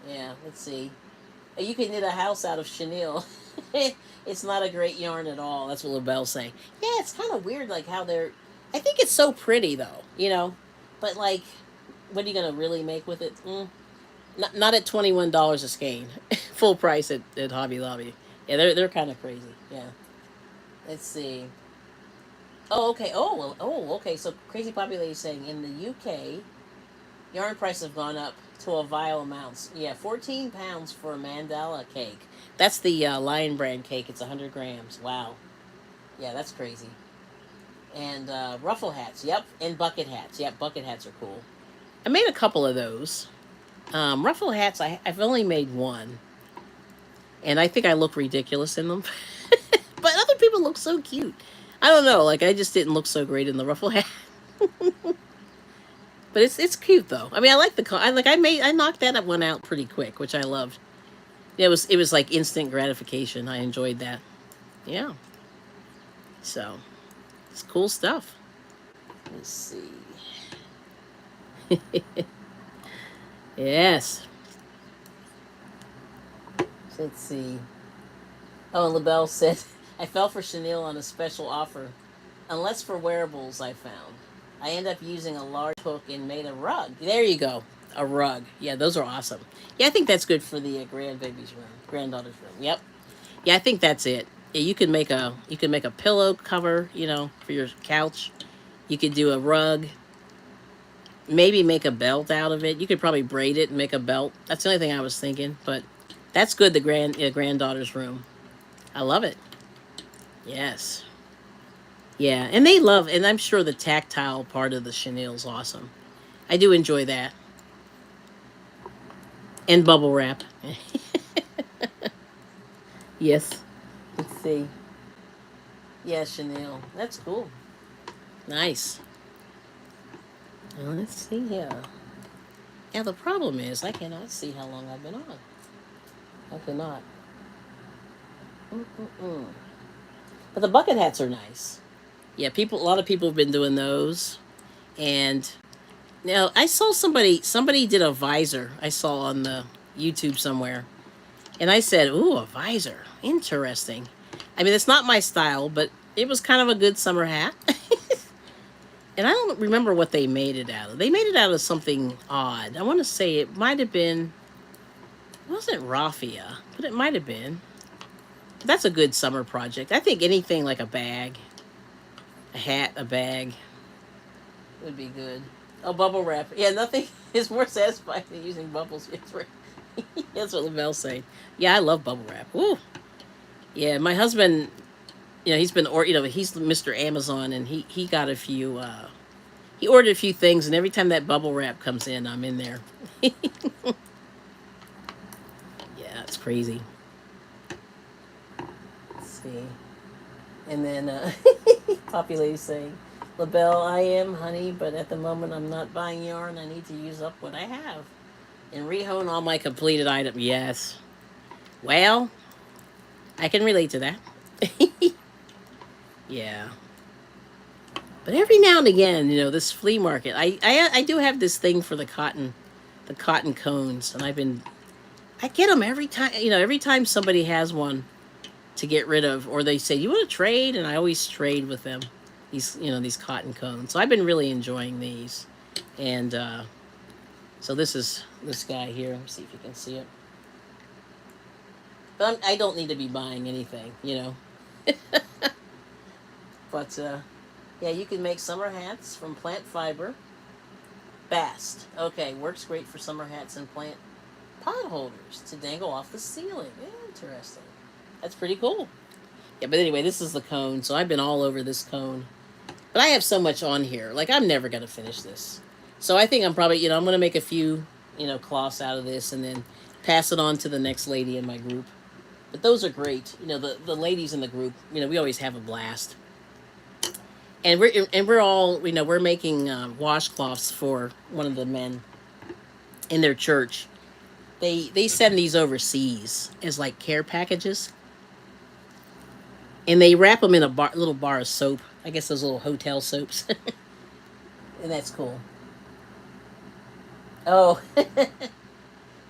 Yeah, let's see. You can knit a house out of chenille. It's not a great yarn at all. That's what LaBelle's saying. Yeah, it's kind of weird, like how they're... I think it's so pretty, though, But, like, What are you gonna really make with it? Not at $21 a skein, full price at Hobby Lobby. Yeah, they're kind of crazy. Yeah. Let's see. Oh, okay. Okay. So Crazy Poppy Lady is saying in the UK, yarn prices have gone up to a vile amounts. Yeah, £14 for a mandala cake. That's the Lion Brand cake. It's 100 grams. Wow. Yeah, that's crazy. And ruffle hats. Yep. And bucket hats. Yep, bucket hats are cool. I made a couple of those. Ruffle hats. I've only made one, and I think I look ridiculous in them. But other people look so cute. I don't know. Like I just didn't look so great in the ruffle hat. But it's cute though. I mean, I like I knocked that one out pretty quick, which I loved. It was like instant gratification. I enjoyed that. Yeah. So it's cool stuff. Let's see. Yes. Let's see. Oh, and LaBelle said, I fell for chenille on a special offer. Unless for wearables, I found. I end up using a large hook and made a rug. There you go. A rug. Yeah, those are awesome. Yeah, I think that's good for the grandbaby's room, granddaughter's room. Yep. Yeah, I think that's it. Yeah, you can make a pillow cover, for your couch. You could do a rug. Maybe make a belt out of it. You could probably braid it and make a belt. That's the only thing I was thinking, but that's good. The granddaughter's room. I love it. Yes. Yeah, and they love, and I'm sure the tactile part of the chenille's awesome. I do enjoy that. And bubble wrap. Yes. Let's see. Yeah, chenille. That's cool. Nice. Well, let's see here. Now the problem is I cannot see how long I've been on. I cannot. Mm-mm-mm. But the bucket hats are nice. Yeah, a lot of people have been doing those, and now I saw somebody did a visor. I saw on the YouTube somewhere, and I said, "Ooh, a visor, interesting." I mean, it's not my style, but it was kind of a good summer hat. And I don't remember what they made it out of. They made it out of something odd. I want to say it might have been. It wasn't raffia, but it might have been. That's a good summer project. I think anything like a bag, a hat, a bag would be good. Oh, bubble wrap. Yeah, nothing is more satisfying than using bubbles. That's what LaBelle's saying. Yeah, I love bubble wrap. Woo. Yeah, my husband, he's Mr. Amazon, and he got a few. He ordered a few things, and every time that bubble wrap comes in, I'm in there. Yeah, it's crazy. Let's see. And then Poppy Lady saying, LaBelle, I am, honey, but at the moment I'm not buying yarn. I need to use up what I have. And rehone all my completed items. Yes. Well, I can relate to that. Yeah. But every now and again, this flea market, I do have this thing for the cotton cones, and I get them every time, every time somebody has one to get rid of, or they say, you want to trade? And I always trade with them, these cotton cones. So I've been really enjoying these. And so this is this guy here. Let me see if you can see it. But I don't need to be buying anything. But yeah, you can make summer hats from plant fiber. Bast. Okay, works great for summer hats and plant pot holders to dangle off the ceiling. Interesting. That's pretty cool. Yeah, but anyway, this is the cone. So I've been all over this cone. But I have so much on here. Like, I'm never going to finish this. So I think I'm probably, I'm going to make a few, cloths out of this and then pass it on to the next lady in my group. But those are great. The ladies in the group, we always have a blast. And we're all, we're making washcloths for one of the men in their church. They send these overseas as like care packages, and they wrap them in a little bar of soap. I guess those little hotel soaps, and that's cool. Oh,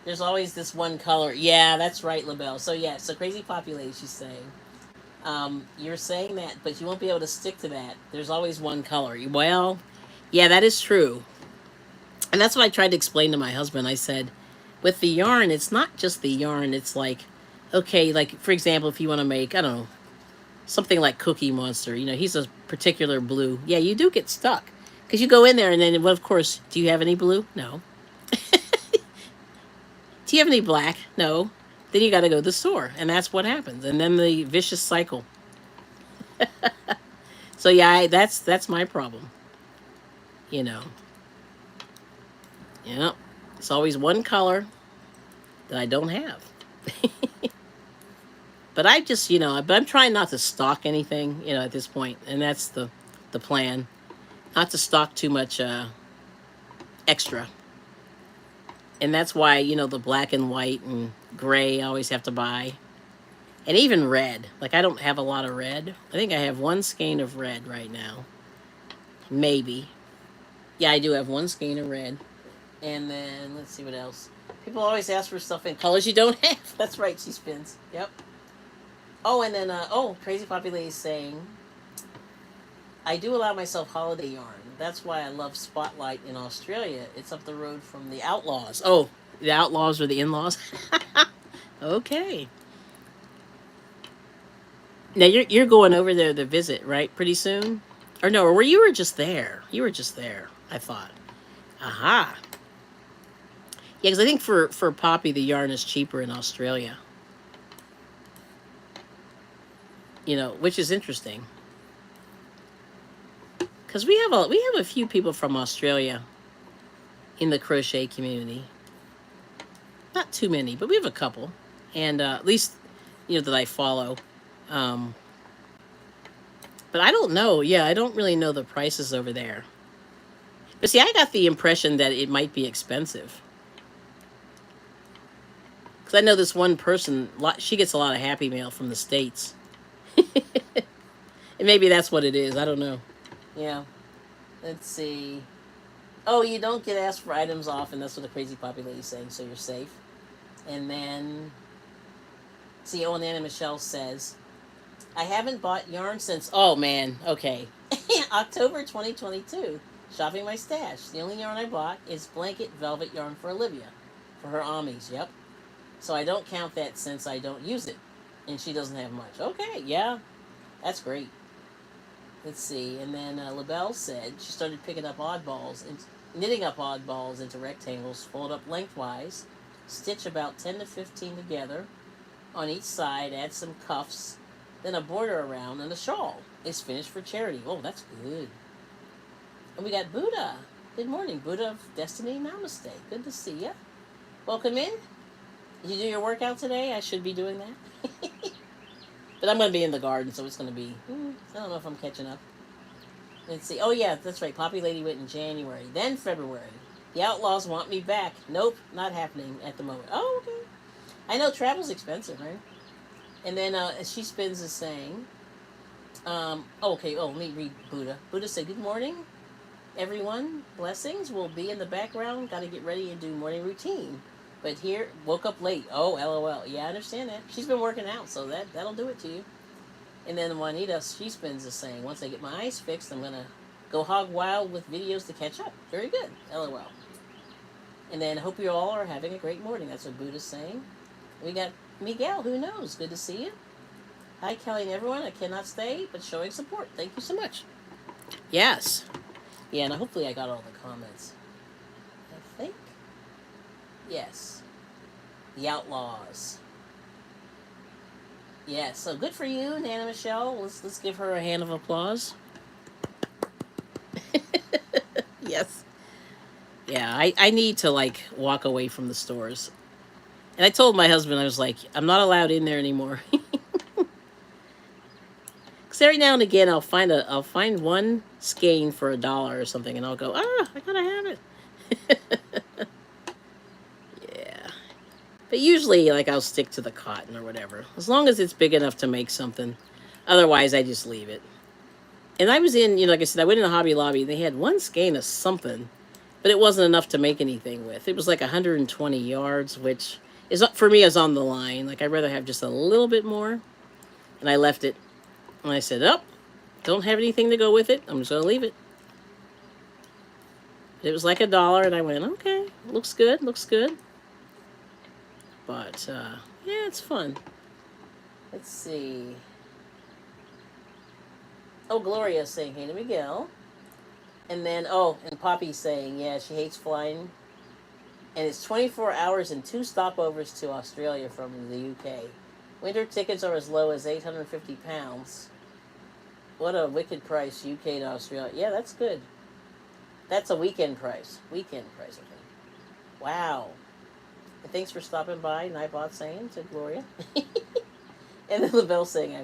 there's always this one color. Yeah, that's right, LaBelle. So yeah, so Crazy Population, she's saying. You're saying that, but you won't be able to stick to that. There's always one color. Well, yeah, that is true. And that's what I tried to explain to my husband. I said, with the yarn, it's not just the yarn. It's like, okay, like for example, if you want to make, I don't know, something like Cookie Monster, you know, he's a particular blue. Yeah, you do get stuck because you go in there and then, well, of course, do you have any blue? No. Do you have any black? No. Then you got to go to the store, and that's what happens. And then the vicious cycle. So yeah, that's my problem. You know. Yeah. It's always one color that I don't have. But I just, you know, but I'm trying not to stock anything, you know, at this point, and that's the plan. Not to stock too much extra. And that's why, you know, the black and white and gray I always have to buy. And even red. Like, I don't have a lot of red. I think I have one skein of red right now. Maybe. Yeah, I do have one skein of red. And then, let's see what else. People always ask for stuff in colors you don't have. That's right, she spins. Yep. Oh, and then, Crazy Poppy Lady is saying, I do allow myself holiday yarn. That's why I love Spotlight in Australia. It's up the road from the Outlaws. Oh, the Outlaws or the In-Laws? Okay. Now you're going over there to visit, right? Pretty soon, or no? Or you were just there? You were just there. I thought. Aha. Yeah, because I think for Poppy the yarn is cheaper in Australia. You know, which is interesting. Because we have a few people from Australia in the crochet community. Not too many, but we have a couple, and at least you know that I follow. Um, but I don't know. Yeah, I don't really know the prices over there. But see, I got the impression that it might be expensive. Because I know this one person, she gets a lot of Happy Mail from the States. And maybe that's what it is. I don't know. Yeah. Let's see. Oh, you don't get asked for items often. That's what the Crazy Poppy Lady's saying, so you're safe. And then, see, oh, and Anna Michelle says, I haven't bought yarn since, oh man, okay, October 2022. Shopping my stash. The only yarn I bought is blanket velvet yarn for Olivia, for her Amis, yep. So I don't count that since I don't use it. And she doesn't have much. Okay, yeah, that's great. Let's see, and then LaBelle said she started picking up oddballs and knitting up oddballs into rectangles, fold up lengthwise, stitch about 10 to 15 together on each side, add some cuffs, then a border around, and a shawl is finished for charity. Oh, that's good. And we got Buddha. Good morning, Buddha of Destiny. Namaste. Good to see you. Welcome in. Did you do your workout today? I should be doing that. But I'm going to be in the garden, so it's going to be, I don't know if I'm catching up. Let's see. Oh, yeah, that's right. Poppy Lady went in January. Then February. The Outlaws want me back. Nope, not happening at the moment. Oh, okay. I know travel's expensive, right? And then She Spins is saying, okay, let me read Buddha. Buddha said, good morning, everyone. Blessings will be in the background. Got to get ready and do morning routine. But here, woke up late. Oh, LOL. Yeah, I understand that. She's been working out, so that'll do it to you. And then Juanita, She Spins is saying, once I get my eyes fixed, I'm going to go hog wild with videos to catch up. Very good. LOL. And then hope you all are having a great morning. That's what Buddha's saying. We got Miguel. Who knows? Good to see you. Hi, Kelly and everyone. I cannot stay, but showing support. Thank you so much. Yes. Yeah, and hopefully I got all the comments. I think. Yes. The Outlaws. Yes, so good for you, Nana Michelle. Let's give her a hand of applause. Yes. Yeah, I need to, like, walk away from the stores. And I told my husband, I was like, I'm not allowed in there anymore. Because every now and again, I'll find one skein for $1 or something, and I'll go, I gotta have it. Yeah. But usually, like, I'll stick to the cotton or whatever, as long as it's big enough to make something. Otherwise, I just leave it. And I was in, like I said, I went in the Hobby Lobby, and they had one skein of something, but it wasn't enough to make anything with. It was like 120 yards, which is, for me, is on the line. Like, I'd rather have just a little bit more. And I left it. And I said, don't have anything to go with it. I'm just going to leave it. It was like $1, and I went, okay, looks good, looks good. But, yeah, it's fun. Let's see. Oh, Gloria's saying hey to Miguel. And then, oh, and Poppy's saying, yeah, she hates flying. And it's 24 hours and 2 stopovers to Australia from the UK. Winter tickets are as low as £850. What a wicked price, UK to Australia. Yeah, that's good. That's a weekend price. Weekend price, I think. Wow. And thanks for stopping by, Nightbot saying to Gloria. And then LaBelle saying,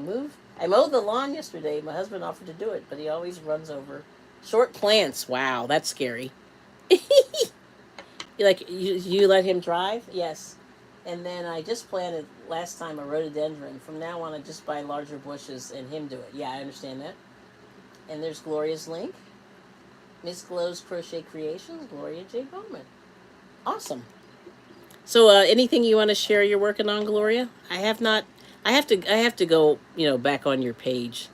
I mowed the lawn yesterday. My husband offered to do it, but he always runs over short plants. Wow, that's scary. You let him drive? Yes. And then I just planted last time a rhododendron. From now on, I just buy larger bushes and him do it. Yeah, I understand that. And there's Gloria's link. Miss Glow's Crochet Creations, Gloria J. Bowman. Awesome. So, anything you want to share you're working on, Gloria? I have not. I have to go. Back on your page.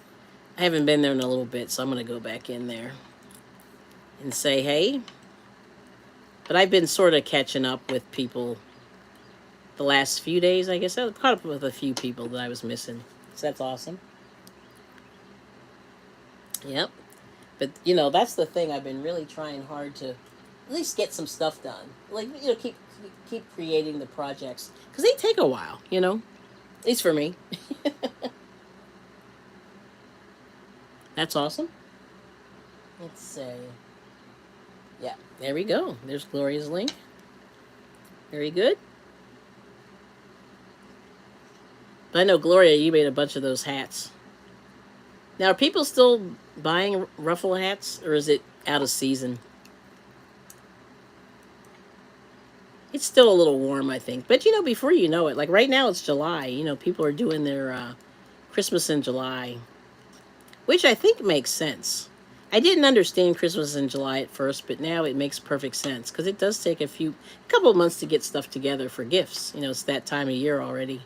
I haven't been there in a little bit, so I'm gonna go back in there and say hey. But I've been sort of catching up with people the last few days. I guess I caught up with a few people that I was missing. So that's awesome. Yep. But that's the thing. I've been really trying hard to at least get some stuff done. Like keep creating the projects because they take a while. At least for me. That's awesome. Let's say, yeah, there we go. There's Gloria's link. Very good. But I know, Gloria, you made a bunch of those hats. Now, are people still buying ruffle hats, or is it out of season? It's still a little warm, I think. But, before you know it, like right now it's July. People are doing their Christmas in July, which I think makes sense. I didn't understand Christmas in July at first, but now it makes perfect sense because it does take a couple of months to get stuff together for gifts. It's that time of year already.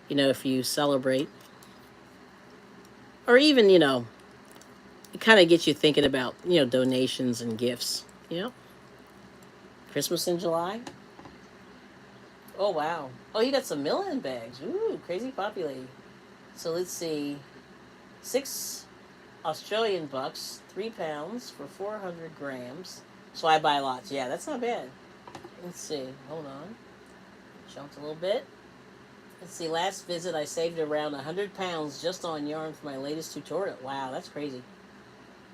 If you celebrate, or even, it kind of gets you thinking about, donations and gifts. Christmas in July. Oh, wow. Oh, you got some Milan bags. Ooh, crazy Poppy lady. So let's see. 6 Australian bucks, £3 for 400 grams. So I buy lots. Yeah, that's not bad. Let's see. Hold on. Jumped a little bit. Let's see. Last visit, I saved around £100 just on yarn for my latest tutorial. Wow, that's crazy.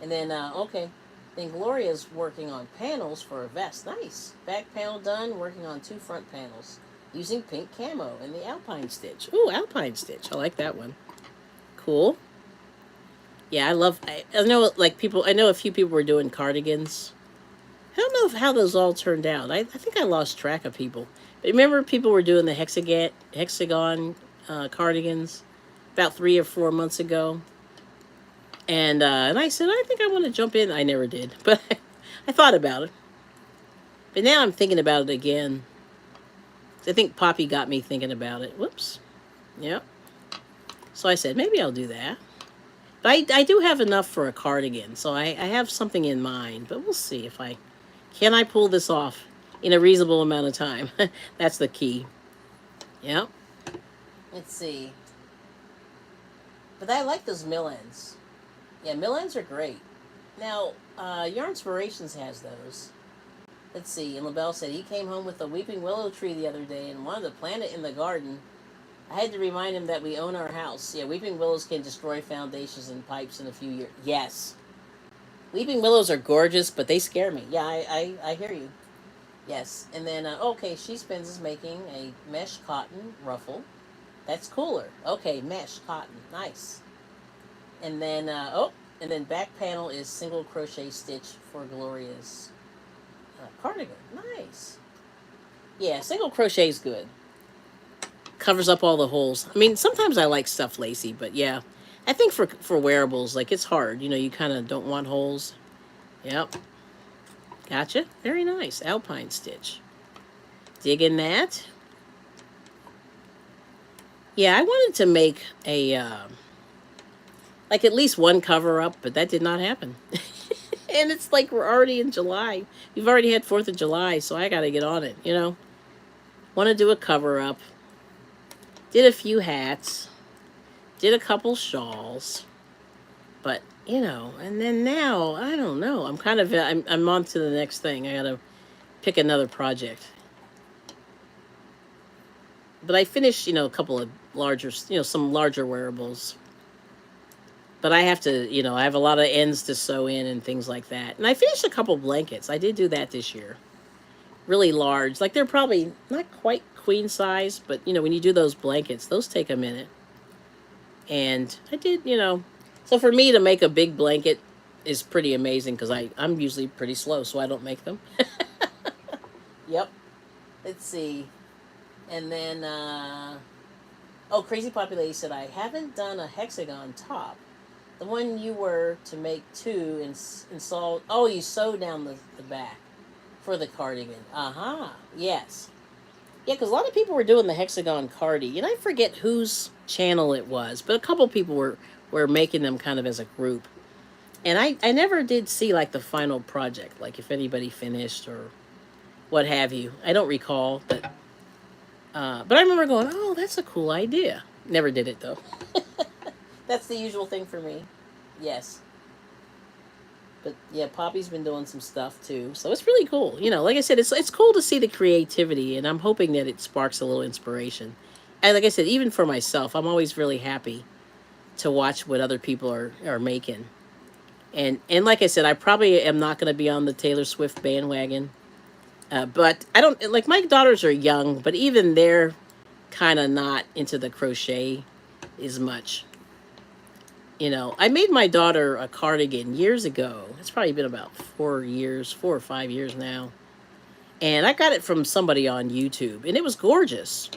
And then, okay. Then Gloria's working on panels for a vest. Nice. Back panel done. Working on 2 front panels. Using pink camo and the Alpine stitch. Ooh, Alpine stitch. I like that one. Cool. Yeah, I know, I know a few people were doing cardigans. I don't know how those all turned out. I think I lost track of people. But remember, people were doing the hexagon cardigans about 3 or 4 months ago. And I said, I think I want to jump in. I never did, but I thought about it. But now I'm thinking about it again. I think Poppy got me thinking about it. Whoops. Yep. So I said, maybe I'll do that. But I do have enough for a cardigan, so I have something in mind. But we'll see if can I pull this off in a reasonable amount of time. That's the key. Yep. Let's see. But I like those Millens. Yeah, Millens are great. Now, Yarnspirations has those. Let's see. And LaBelle said he came home with a weeping willow tree the other day and wanted to plant it in the garden. I had to remind him that we own our house. Yeah, weeping willows can destroy foundations and pipes in a few years. Yes. Weeping willows are gorgeous, but they scare me. Yeah, I hear you. Yes. And then, okay, She Spins is making a mesh cotton ruffle. That's cooler. Okay, mesh cotton. Nice. And then, and then back panel is single crochet stitch for Gloria's cardigan. Nice. Yeah, single crochet is good. Covers up all the holes. I mean, sometimes I like stuff lacy, but yeah. I think for wearables, it's hard. You kind of don't want holes. Yep. Gotcha. Very nice. Alpine stitch. Digging that. Yeah, I wanted to make a, at least one cover up, but that did not happen. And it's like we're already in July. We've already had 4th of July, so I got to get on it, you know. Want to do a cover up. Did a few hats. Did a couple shawls. But, you know, and then now, I don't know. I'm on to the next thing. I got to pick another project. But I finished, you know, a couple of larger, you know, some larger wearables. But I have to, you know, I have a lot of ends to sew in and things like that. And I finished a couple blankets. I did do that this year. Really large. Like they're probably not quite queen size, but, you know, when you do those blankets, those take a minute. And I did, you know. So for me to make a big blanket is pretty amazing because I'm usually pretty slow, so I don't make them. Yep. Let's see. And then, oh, Crazy Populace said, I haven't done a hexagon top. The one you were to make two and install. Oh, you sew down the back for the cardigan. Uh-huh. Yes. Yeah, because a lot of people were doing the hexagon cardi. And I forget whose channel it was, but a couple people were making them kind of as a group. And I never did see, like, the final project, like if anybody finished or what have you. I don't recall, but I remember going, oh, that's a cool idea. Never did it, though. That's the usual thing for me. Yes. But yeah, Poppy's been doing some stuff too. So it's really cool. You know, like I said, it's cool to see the creativity, and I'm hoping that it sparks a little inspiration. And like I said, even for myself, I'm always really happy to watch what other people are making. And like I said, I probably am not going to be on the Taylor Swift bandwagon. But I don't, like, my daughters are young, but even they're kind of not into the crochet as much. You know, I made my daughter a cardigan years ago. It's probably been about 4 or 5 years now. And I got it from somebody on YouTube, and it was gorgeous.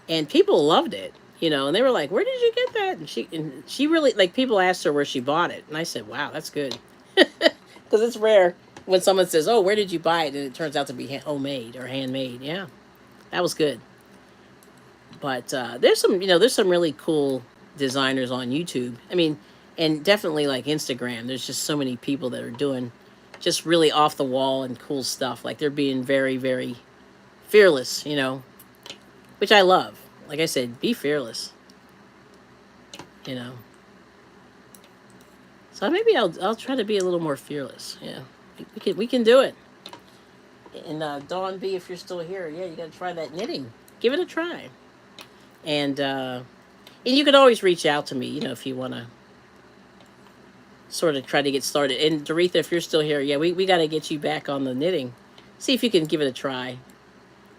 And people loved it, you know, and they were like, where did you get that? And she really, like, people asked her where she bought it. And I said, wow, that's good. Because it's rare when someone says, oh, where did you buy it? And it turns out to be homemade or handmade. Yeah, that was good. But there's some really cool designers on YouTube. I mean, and definitely like Instagram. There's just so many people that are doing just really off the wall and cool stuff. Like they're being very, very fearless, you know, which I love. Like I said, be fearless, you know. So maybe I'll try to be a little more fearless. Yeah, we can do it. And Dawn B, if you're still here, yeah, you got to try that knitting. Give it a try. And you can always reach out to me, you know, if you want to sort of try to get started. And Doretha, if you're still here, yeah, we got to get you back on the knitting. See if you can give it a try.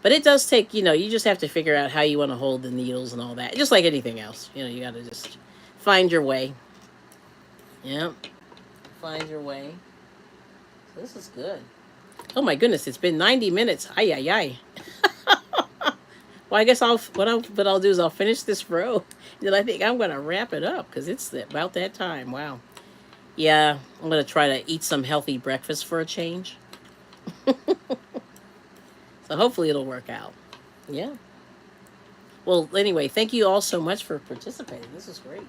But it does take, you know, you just have to figure out how you want to hold the needles and all that. Just like anything else. You know, you got to just find your way. Yeah. Find your way. So this is good. Oh my goodness, it's been 90 minutes. Ay, ay, ay. Well, I guess what I'll do is I'll finish this row, and then I think I'm gonna wrap it up because it's about that time. Wow. Yeah, I'm gonna try to eat some healthy breakfast for a change. So hopefully it'll work out. Yeah. Well, anyway, thank you all so much for participating. This is great.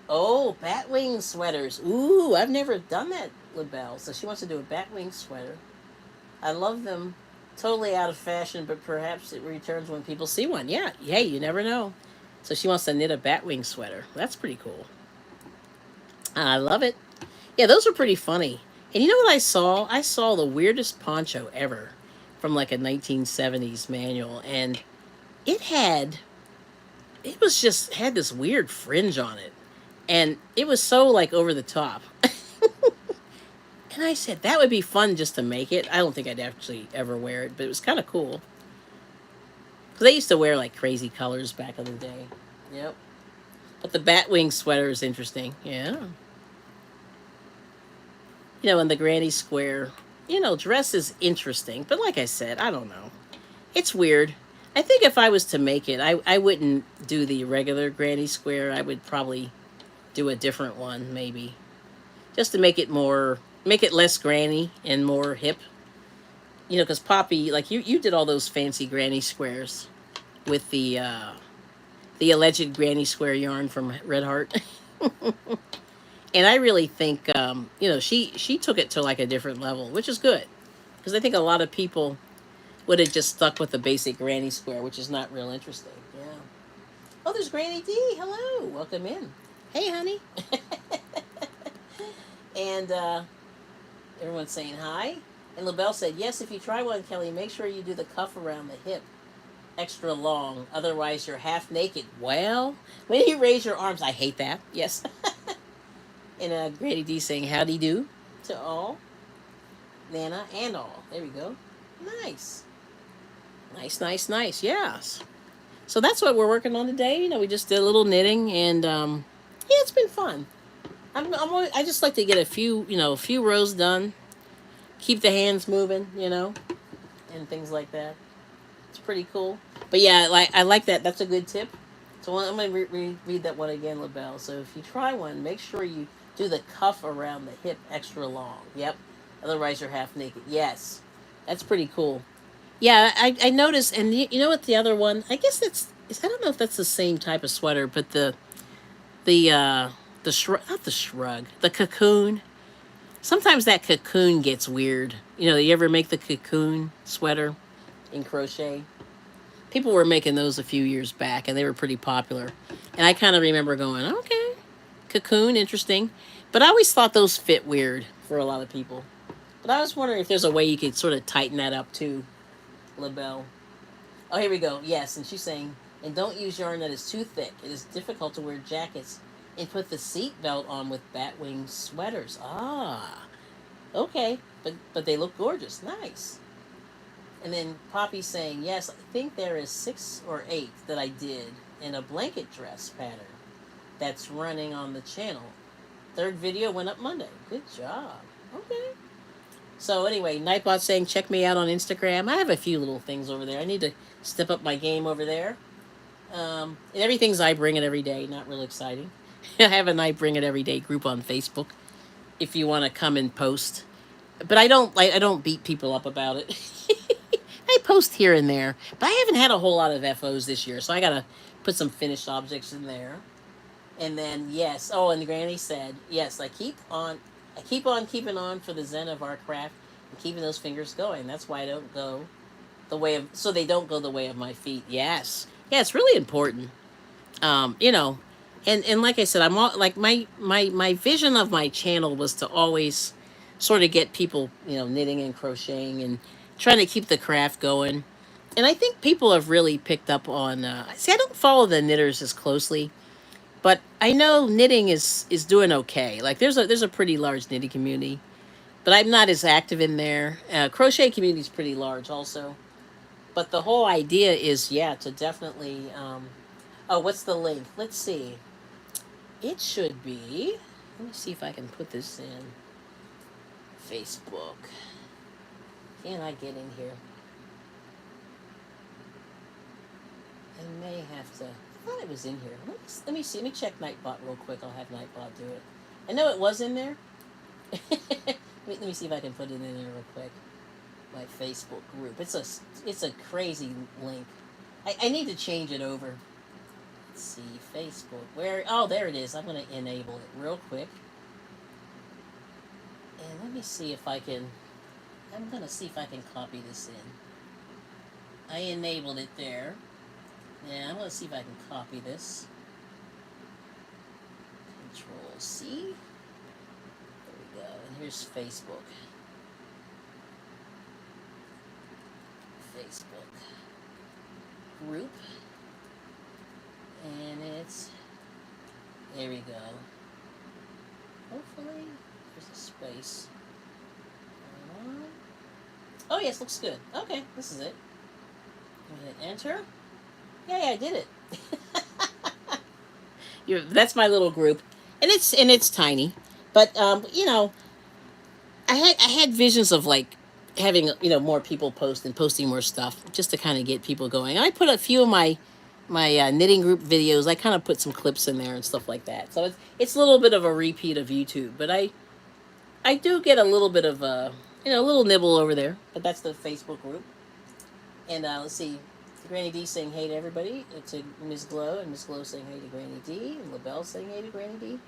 Oh, batwing sweaters. Ooh, I've never done that, LaBelle. So she wants to do a batwing sweater. I love them. Totally out of fashion, but perhaps it returns when people see one. Yeah, hey, you never know. So she wants to knit a batwing sweater. That's pretty cool. I love it. Yeah, those are pretty funny. And you know what I saw? I saw the weirdest poncho ever from like a 1970s manual, and it was just had this weird fringe on it, and it was so like over the top. And I said, that would be fun just to make it. I don't think I'd actually ever wear it, but it was kind of cool. Because they used to wear, like, crazy colors back in the day. Yep. But the batwing sweater is interesting. Yeah. You know, and the granny square, you know, dress is interesting. But like I said, I don't know. It's weird. I think if I was to make it, I wouldn't do the regular granny square. I would probably do a different one, maybe. Just to make it less granny and more hip. You know, because Poppy, like you did all those fancy granny squares with the alleged granny square yarn from Red Heart. And I really think, you know, she took it to like a different level, which is good. Because I think a lot of people would have just stuck with the basic granny square, which is not real interesting. Yeah. Oh, there's Granny D. Hello. Welcome in. Hey, honey. And everyone's saying hi. And LaBelle said, yes, if you try one, Kelly, make sure you do the cuff around the hip extra long. Otherwise, you're half naked. Well, when you raise your arms, I hate that. Yes. And Granny D saying, howdy do to all. Nana and all. There we go. Nice. Nice, nice, nice. Yes. So that's what we're working on today. You know, we just did a little knitting, and yeah, it's been fun. I just like to get a few, you know, a few rows done, keep the hands moving, you know, and things like that. It's pretty cool. But yeah, like I like that. That's a good tip. So I'm gonna read that one again, LaBelle. So if you try one, make sure you do the cuff around the hip extra long. Yep. Otherwise, you're half naked. Yes, that's pretty cool. Yeah, I noticed, and you know what? The other one, I guess I don't know if that's the same type of sweater, but the not the shrug, the cocoon. Sometimes that cocoon gets weird. You know, you ever make the cocoon sweater in crochet? People were making those a few years back, and they were pretty popular. And I kind of remember going, okay, cocoon, interesting. But I always thought those fit weird for a lot of people. But I was wondering if there's a way you could sort of tighten that up too, LaBelle. Oh, here we go. Yes, and she's saying, and don't use yarn that is too thick. It is difficult to wear jackets and put the seat belt on with batwing sweaters. Ah, okay, but they look gorgeous. Nice. And then Poppy's saying, yes, I think there is 6 or 8 that I did in a blanket dress pattern that's running on the channel. 3rd video went up Monday. Good job. Okay. So anyway, Nightbot saying, check me out on Instagram. I have a few little things over there. I need to step up my game over there. And everything's I Bring It Every Day. Not real exciting. I have an I Bring It Every Day group on Facebook if you want to come and post. But I don't beat people up about it. I post here and there, but I haven't had a whole lot of FOs this year, so I gotta put some finished objects in there. And then yes, oh, and Granny said yes. I keep on keeping on for the zen of our craft and keeping those fingers going. That's why I don't go the way of so they don't go the way of my feet. Yes, yeah, it's really important. You know, and like I said, I'm all, like my vision of my channel was to always sort of get people, you know, knitting and crocheting and trying to keep the craft going. And I think people have really picked up on. See, I don't follow the knitters as closely, but I know knitting is doing okay. Like there's a pretty large knitting community, but I'm not as active in there. Crochet community is pretty large also. But the whole idea is, yeah, to definitely. Oh, what's the link? Let's see. It should be. Let me see if I can put this in Facebook. Can I get in here? I may have to. I thought it was in here. Let me see. Let me check Nightbot real quick. I'll have Nightbot do it. I know it was in there. Let me see if I can put it in there real quick. My Facebook group. It's a crazy link. I need to change it over. Let's see, Facebook. Where? Oh, there it is. I'm going to enable it real quick. And let me see if I can. I'm going to see if I can copy this in. I enabled it there. Yeah, I'm going to see if I can copy this. Control C. There we go. And here's Facebook. Facebook group. And it's, there we go. Hopefully, there's a space. Oh yes, looks good. Okay, this is it. I'm gonna enter. Yay, I did it. That's my little group, and it's tiny, but you know, I had visions of like having, you know, more people post and posting more stuff just to kind of get people going. And I put a few of my knitting group videos. I kind of put some clips in there and stuff like that. So it's a little bit of a repeat of YouTube, but I do get a little bit of you know, a little nibble over there. But that's the Facebook group. And let's see, Granny D saying hey to everybody, to Ms. Glow, and Ms. Glow saying hey to Granny D, and LaBelle saying hey to Granny D.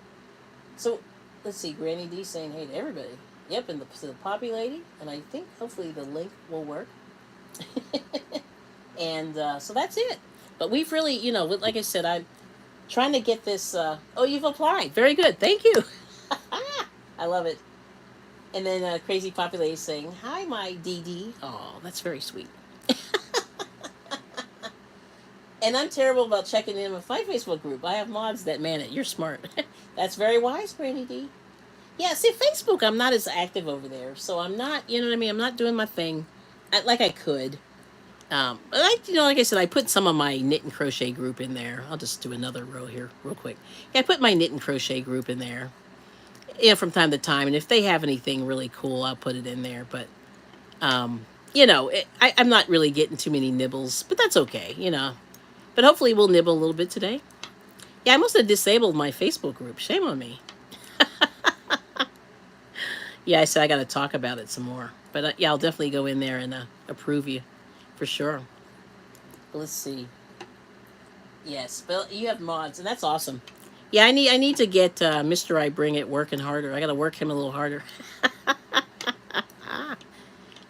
So Let's see, Granny D saying hey to everybody. Yep, and to the Poppy Lady, and I think hopefully the link will work. And so that's it. But we've really, like I said, I'm trying to get this. Oh, you've applied. Very good. Thank you. I love it. And then Crazy Poppy Lady saying, hi, my DD. Oh, that's very sweet. And I'm terrible about checking in with my Facebook group. I have mods that man it. You're smart. That's very wise, Granny D. Yeah, see, Facebook, I'm not as active over there. So I'm not, you know what I mean? I'm not doing my thing like I could. But like I said, I put some of my knit and crochet group in there. I'll just do another row here real quick. Yeah, I put my knit and crochet group in there. Yeah, from time to time. And if they have anything really cool, I'll put it in there. But, I'm not really getting too many nibbles, but that's okay. But hopefully we'll nibble a little bit today. Yeah, I must have disabled my Facebook group. Shame on me. Yeah, I said I got to talk about it some more. But yeah, I'll definitely go in there and approve you for sure. Let's see. Yes, but you have mods, and that's awesome. Yeah, I need to get Mr. IBringit working harder. I got to work him a little harder.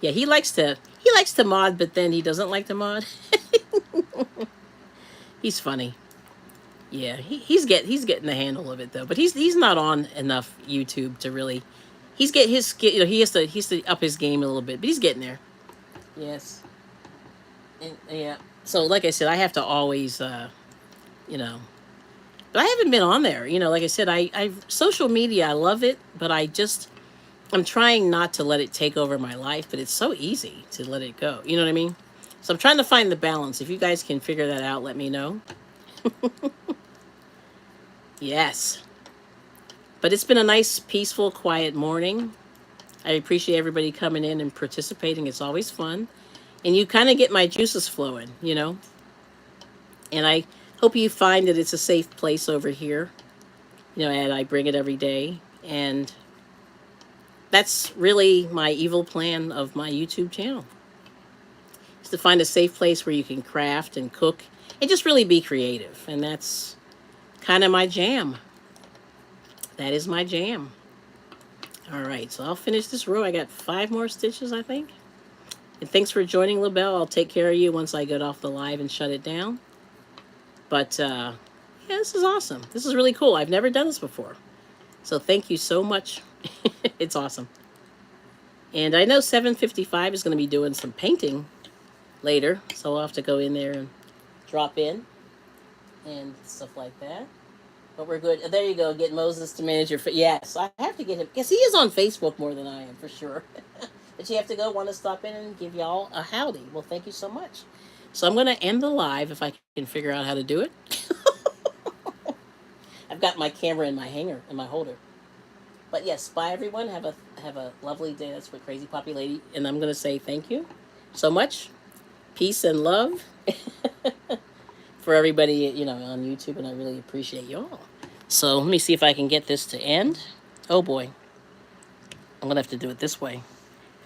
Yeah, he likes to mod, but then he doesn't like to mod. He's funny. Yeah, he's getting the handle of it though. But he's not on enough YouTube to really. He's get his he has to up his game a little bit, but he's getting there. Yes. And, yeah. So like I said, I have to always you know. But I haven't been on there. Like I said, I social media, I love it, but I'm trying not to let it take over my life, but it's so easy to let it go. You know what I mean? So I'm trying to find the balance. If you guys can figure that out, let me know. Yes. But it's been a nice, peaceful, quiet morning. I appreciate everybody coming in and participating. It's always fun. And you kind of get my juices flowing. And I hope you find that it's a safe place over here. And I bring it every day. And that's really my evil plan of my YouTube channel. Is to find a safe place where you can craft and cook and just really be creative. And that's kind of my jam. That is my jam. All right, so I'll finish this row. I got 5 more stitches, I think. And thanks for joining, LaBelle. I'll take care of you once I get off the live and shut it down. But, yeah, this is awesome. This is really cool. I've never done this before. So thank you so much. It's awesome. And I know 7:55 is going to be doing some painting later. So I'll have to go in there and drop in and stuff like that. But we're good. There you go. Get Moses to manage your... Yes, I have to get him. Because he is on Facebook more than I am, for sure. But you have to go. Want to stop in and give y'all a howdy. Well, thank you so much. So I'm going to end the live if I can figure out how to do it. I've got my camera in my hanger, in my holder. But yes, bye everyone. Have a lovely day. That's what Crazy Poppy Lady. And I'm going to say thank you so much. Peace and love for everybody, on YouTube. And I really appreciate you all. So let me see if I can get this to end. Oh boy. I'm going to have to do it this way.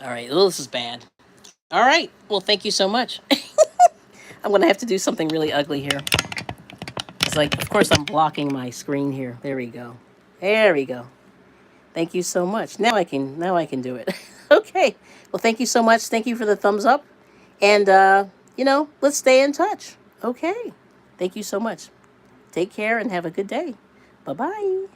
All right. Oh, this is bad. All right. Well, thank you so much. I'm going to have to do something really ugly here. It's like, of course, I'm blocking my screen here. There we go. There we go. Thank you so much. Now I can do it. Okay. Well, thank you so much. Thank you for the thumbs up. And, let's stay in touch. Okay. Thank you so much. Take care and have a good day. Bye-bye.